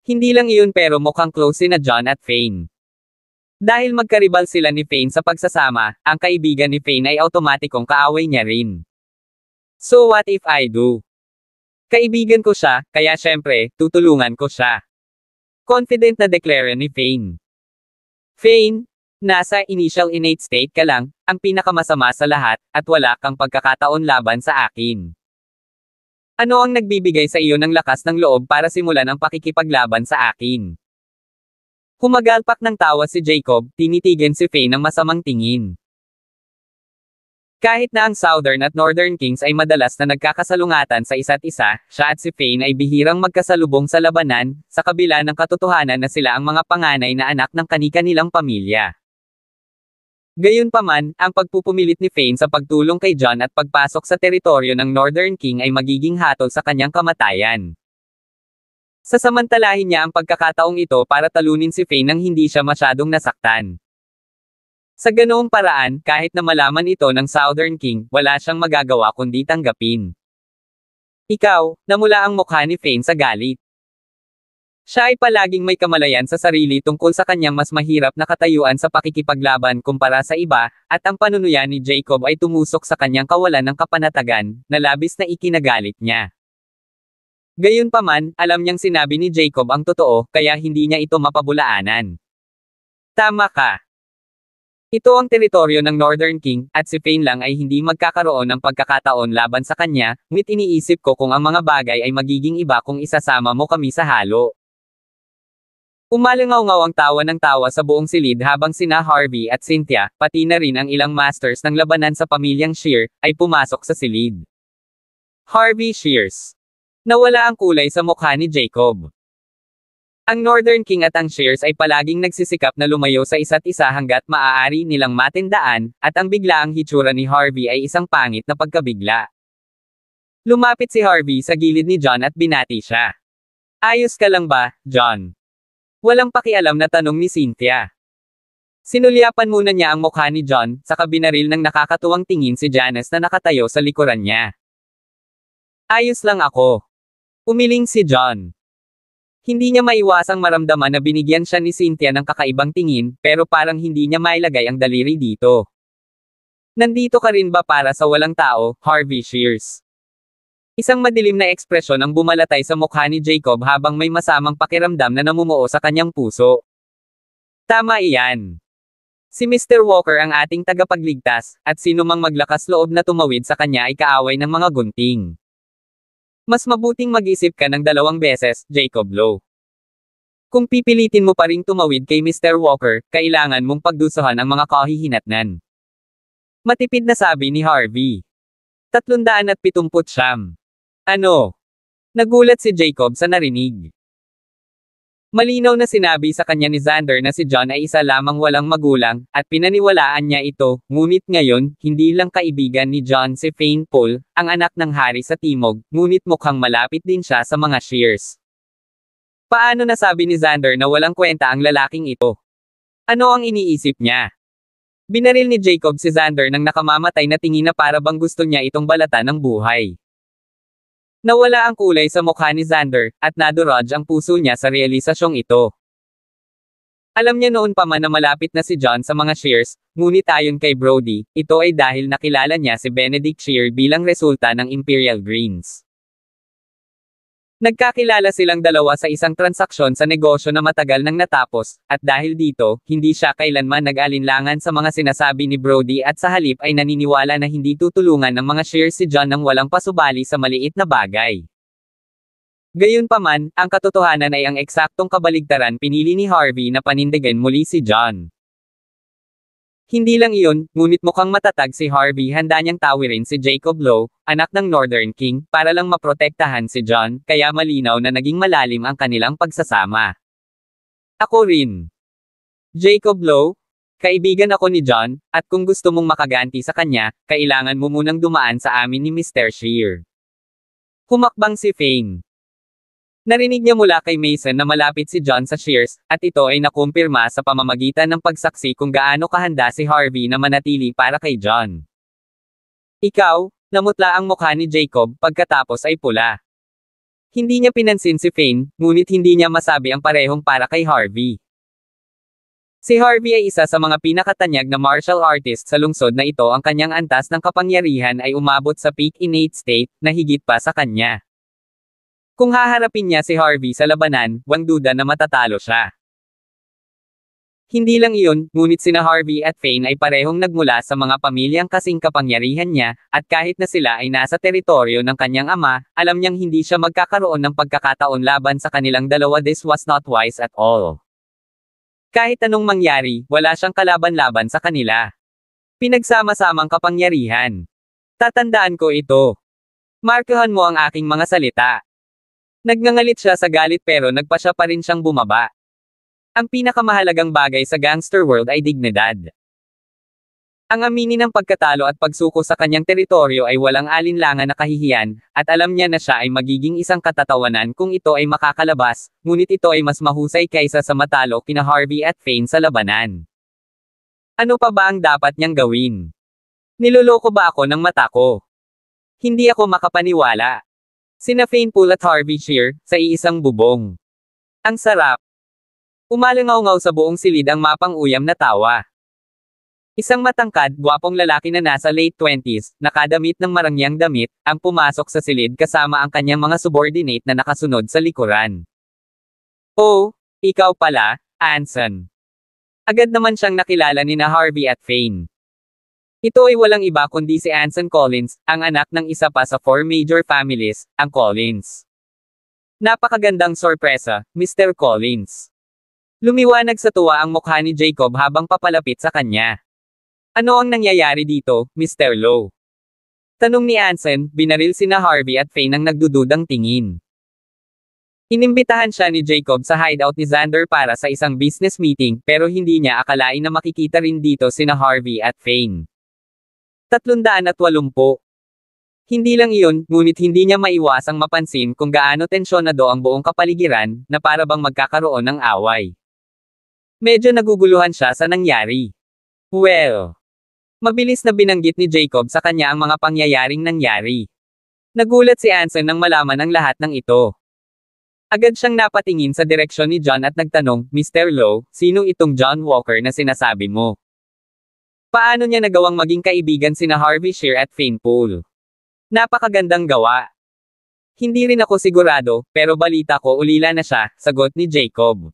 Hindi lang iyon pero mukhang close na John at Fane. Dahil magkaribal sila ni Fane sa pagsasama, ang kaibigan ni Fane ay automatikong kaaway niya rin. So what if I do? Kaibigan ko siya, kaya syempre, tutulungan ko siya. Confident na deklara ni Fane. Fane, nasa initial innate state ka lang, ang pinakamasama sa lahat, at wala kang pagkakataon laban sa akin. Ano ang nagbibigay sa iyo ng lakas ng loob para simulan ang pakikipaglaban sa akin? Humagalpak ng tawa si Jacob, tinitigan si Fane ng masamang tingin. Kahit na ang Southern at Northern Kings ay madalas na nagkakasalungatan sa isa't isa, siya at si Fane ay bihirang magkasalubong sa labanan, sa kabila ng katotohanan na sila ang mga panganay na anak ng kani-kanilang pamilya. Gayunpaman, ang pagpupumilit ni Fane sa pagtulong kay John at pagpasok sa teritoryo ng Northern King ay magiging hatol sa kanyang kamatayan. Sasamantalahin niya ang pagkakataong ito para talunin si Fane nang hindi siya masyadong nasaktan. Sa ganoong paraan, kahit na malaman ito ng Southern King, wala siyang magagawa kundi tanggapin. Ikaw, namula ang mukha ni Fane sa galit. Siya ay palaging may kamalayan sa sarili tungkol sa kanyang mas mahirap na katayuan sa pakikipaglaban kumpara sa iba, at ang panunuyan ni Jacob ay tumusok sa kanyang kawalan ng kapanatagan, na labis na ikinagalit niya. Gayunpaman, alam niyang sinabi ni Jacob ang totoo, kaya hindi niya ito mapabulaanan. Tama ka. Ito ang teritoryo ng Northern King, at si Fane lang ay hindi magkakaroon ng pagkakataon laban sa kanya, ngunit iniisip ko kung ang mga bagay ay magiging iba kung isasama mo kami sa halo. Umalangaw-ngaw ang tawa ng tawa sa buong silid habang sina Harvey at Cynthia, pati na rin ang ilang masters ng labanan sa pamilyang Shear, ay pumasok sa silid. Harvey Shears. Nawala ang kulay sa mukha ni Jacob. Ang Northern King at ang Shears ay palaging nagsisikap na lumayo sa isa't isa hanggat maaari nilang matindaan, at ang biglaang hitsura ni Harvey ay isang pangit na pagkabigla. Lumapit si Harvey sa gilid ni John at binati siya. Ayos ka lang ba, John? Walang pakialam na tanong ni Cynthia. Sinulyapan muna niya ang mukha ni John, saka binaril ng nakakatuwang tingin si Janice na nakatayo sa likuran niya. Ayos lang ako. Umiling si John. Hindi niya maiwasang maramdaman na binigyan siya ni Cynthia ng kakaibang tingin, pero parang hindi niya mailagay ang daliri dito. Nandito ka rin ba para sa walang tao, Harvey Shears? Isang madilim na ekspresyon ang bumalatay sa mukha ni Jacob habang may masamang pakiramdam na namumuo sa kanyang puso. Tama iyan. Si Mr. Walker ang ating tagapagligtas, at sino mang maglakas loob na tumawid sa kanya ay kaaway ng mga gunting. Mas mabuting mag-isip ka ng 2 beses, Jacob Lowe. Kung pipilitin mo pa ring tumawid kay Mr. Walker, kailangan mong pagdusahan ang mga kahihinatnan. Matipid na sabi ni Harvey. 370. Ano? Nagulat si Jacob sa narinig. Malinaw na sinabi sa kanya ni Xander na si John ay isa lamang walang magulang, at pinaniwalaan niya ito, ngunit ngayon, hindi lang kaibigan ni John si Fane Poole, ang anak ng hari sa Timog, ngunit mukhang malapit din siya sa mga Shears. Paano nasabi ni Xander na walang kwenta ang lalaking ito? Ano ang iniisip niya? Binaril ni Jacob si Xander nang nakamamatay na tingin na para bang gusto niya itong balatan ng buhay. Nawala ang kulay sa mukha ni Xander, at nadurog ang puso niya sa realisasyong ito. Alam niya noon pa man na malapit na si Jon sa mga Shears, ngunit ayon kay Brody, ito ay dahil nakilala niya si Benedict Shear bilang resulta ng Imperial Greens. Nagkakilala silang dalawa sa isang transaksyon sa negosyo na matagal nang natapos, at dahil dito, hindi siya kailanman nag-alinlangan sa mga sinasabi ni Brody at sa halip ay naniniwala na hindi tutulungan ng mga Shears si Jon nang walang pasubali sa maliit na bagay. Gayunpaman, ang katotohanan ay ang eksaktong kabaligtaran pinili ni Harvey na panindigan muli si Jon. Hindi lang iyon, ngunit mukhang matatag si Harvey handa niyang tawirin si Jacob Lowe, anak ng Northern King, para lang maprotektahan si Jon, kaya malinaw na naging malalim ang kanilang pagsasama. Ako rin. Jacob Lowe, kaibigan ako ni Jon, at kung gusto mong makaganti sa kanya, kailangan mo munang dumaan sa amin ni Mr. Shear. Humakbang si Fane. Narinig niya mula kay Mason na malapit si Jon sa Shears, at ito ay nakumpirma sa pamamagitan ng pagsaksi kung gaano kahanda si Harvey na manatili para kay Jon. Ikaw, namutla ang mukha ni Jacob pagkatapos ay pula. Hindi niya pinansin si Fane, ngunit hindi niya masabi ang parehong para kay Harvey. Si Harvey ay isa sa mga pinakatanyag na martial artist sa lungsod na ito. Ang kanyang antas ng kapangyarihan ay umabot sa peak innate state, na higit pa sa kanya. Kung haharapin niya si Harvey sa labanan, walang duda na matatalo siya. Hindi lang iyon, ngunit sina Harvey at Fane ay parehong nagmula sa mga pamilyang kasing kapangyarihan niya, at kahit na sila ay nasa teritoryo ng kanyang ama, alam niyang hindi siya magkakaroon ng pagkakataon laban sa kanilang dalawa. This was not wise at all. Kahit anong mangyari, wala siyang kalaban-laban sa kanila. Pinagsama-samang kapangyarihan. Tatandaan ko ito. Markahan mo ang aking mga salita. Nagngangalit siya sa galit pero nagpa siya pa rin siyang bumaba. Ang pinakamahalagang bagay sa gangster world ay dignidad. Ang aminin ng pagkatalo at pagsuko sa kanyang teritoryo ay walang alinlangan na kahihiyan, at alam niya na siya ay magiging isang katatawanan kung ito ay makakalabas, ngunit ito ay mas mahusay kaysa sa matalo kina Harvey at Fane sa labanan. Ano pa ba ang dapat niyang gawin? Niloloko ba ako ng mata ko? Hindi ako makapaniwala. Sina Fane Poole at Harvey Shear, sa iisang bubong. Ang sarap. Umalangaw-ngaw sa buong silid ang mapang-uyam na tawa. Isang matangkad, gwapong lalaki na nasa late 20s, nakadamit ng marangyang damit, ang pumasok sa silid kasama ang kanyang mga subordinate na nakasunod sa likuran. Oh, ikaw pala, Anson. Agad naman siyang nakilala ni Harvey at Fane. Ito ay walang iba kundi si Anson Collins, ang anak ng isa pa sa 4 major families, ang Collins. Napakagandang sorpresa, Mr. Collins. Lumiwanag sa tuwa ang mukha ni Jacob habang papalapit sa kanya. Ano ang nangyayari dito, Mr. Lowe? Tanong ni Anson, binaril sina Harvey at Fane ng nagdududang tingin. Inimbitahan siya ni Jacob sa hideout ni Xander para sa isang business meeting, pero hindi niya akalain na makikita rin dito sina Harvey at Fane. 380. Hindi lang iyon, ngunit hindi niya maiwasang mapansin kung gaano tensyonado ang buong kapaligiran, na para bang magkakaroon ng away. Medyo naguguluhan siya sa nangyari. Well, mabilis na binanggit ni Jacob sa kanya ang mga pangyayaring nangyari. Nagulat si Anson nang malaman ang lahat ng ito. Agad siyang napatingin sa direksyon ni Jon at nagtanong, Mr. Lowe, sino itong John Walker na sinasabi mo? Paano niya nagawang maging kaibigan sina Harvey Shear at Fane Poole? Napakagandang gawa. Hindi rin ako sigurado, pero balita ko ulila na siya, sagot ni Jacob.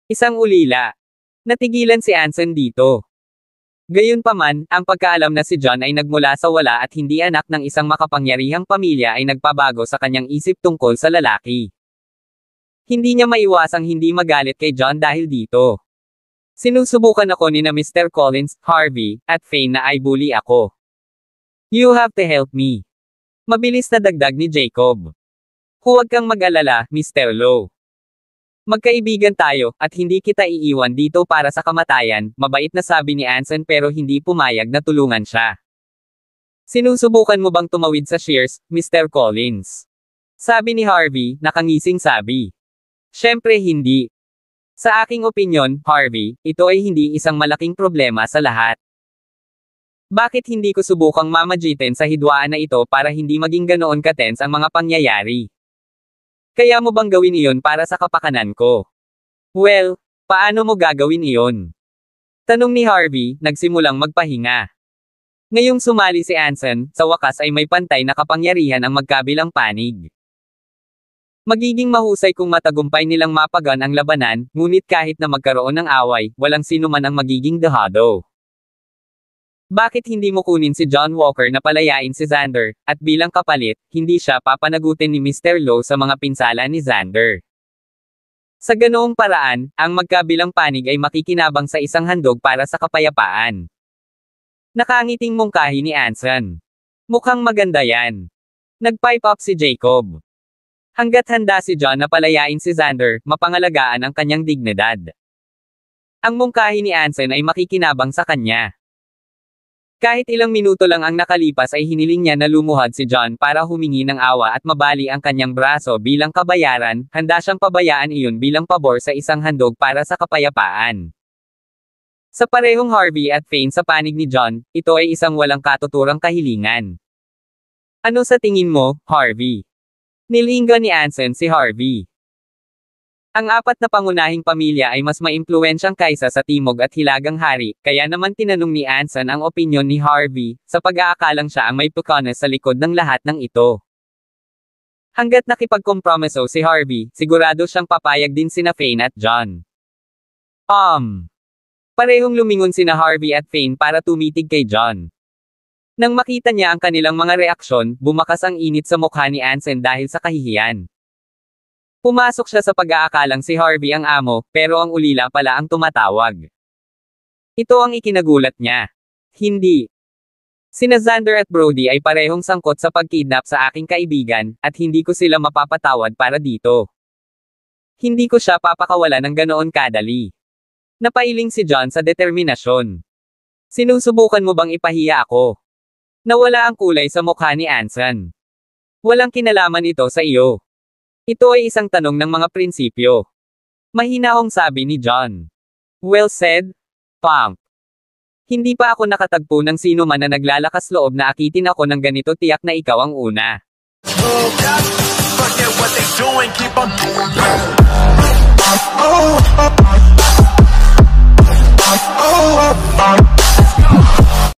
Isang ulila. Natigilan si Anson dito. Gayunpaman, ang pagkaalam na si Jon ay nagmula sa wala at hindi anak ng isang makapangyarihang pamilya ay nagpabago sa kanyang isip tungkol sa lalaki. Hindi niya maiwasang hindi magalit kay Jon dahil dito. Sinusubukan ako ni na Mr. Collins, Harvey, at Fane na ay bully ako. You have to help me. Mabilis na dagdag ni Jacob. Huwag kang mag-alala, Mr. Lowe. Magkaibigan tayo, at hindi kita iiwan dito para sa kamatayan, mabait na sabi ni Anson pero hindi pumayag na tulungan siya. Sinusubukan mo bang tumawid sa Shears, Mr. Collins? Sabi ni Harvey, nakangising sabi. Siyempre hindi. Sa aking opinyon, Harvey, ito ay hindi isang malaking problema sa lahat. Bakit hindi ko subukang mamagitin sa hidwaan na ito para hindi maging ganoon ka-tense ang mga pangyayari? Kaya mo bang gawin iyon para sa kapakanan ko? Well, paano mo gagawin iyon? Tanong ni Harvey, nagsimulang magpahinga. Ngayong sumali si Anson, sa wakas ay may pantay na kapangyarihan ang magkabilang panig. Magiging mahusay kung matagumpay nilang mapagan ang labanan, ngunit kahit na magkaroon ng away, walang sino man ang magiging dehado. Bakit hindi mo kunin si John Walker na palayain si Xander, at bilang kapalit, hindi siya papanagutin ni Mr. Lowe sa mga pinsala ni Xander? Sa ganoong paraan, ang magkabilang panig ay makikinabang sa isang handog para sa kapayapaan. Nakangiting mungkahi ni Anson. Mukhang maganda yan. Nag-pipe up si Jacob. Hanggat handa si John na palayain si Xander, mapangalagaan ang kanyang dignidad. Ang mungkahi ni Anson ay makikinabang sa kanya. Kahit ilang minuto lang ang nakalipas ay hiniling niya na lumuhad si John para humingi ng awa at mabali ang kanyang braso bilang kabayaran, handa siyang pabayaan iyon bilang pabor sa isang handog para sa kapayapaan. Sa parehong Harvey at Fane sa panig ni John, ito ay isang walang katuturang kahilingan. Ano sa tingin mo, Harvey? Nilinggan ni Anson si Harvey. Ang apat na pangunahing pamilya ay mas maimpluwensyang kaysa sa Timog at Hilagang Hari, kaya naman tinanong ni Anson ang opinyon ni Harvey, sa pag-aakalang siya ang may pukones sa likod ng lahat ng ito. Hanggat nakipagkompromiso si Harvey, sigurado siyang papayag din sina Fane at John. Parehong lumingon sina Harvey at Fane para tumitig kay John. Nang makita niya ang kanilang mga reaksyon, bumakas ang init sa mukha ni Anson dahil sa kahihiyan. Pumasok siya sa pag-aakalang si Harvey ang amo, pero ang ulila pala ang tumatawag. Ito ang ikinagulat niya. Hindi. Sina Xander at Brody ay parehong sangkot sa pagkidnap sa aking kaibigan, at hindi ko sila mapapatawad para dito. Hindi ko siya papakawala ng ganoon kadali. Napailing si John sa determinasyon. Sinusubukan mo bang ipahiya ako? Nawala ang kulay sa mukha ni Anson. Walang kinalaman ito sa iyo. Ito ay isang tanong ng mga prinsipyo. Mahinahong sabi ni John. Well said, Pump. Hindi pa ako nakatagpo ng sino man na naglalakas loob na akitin ako ng ganito, tiyak na ikaw ang una.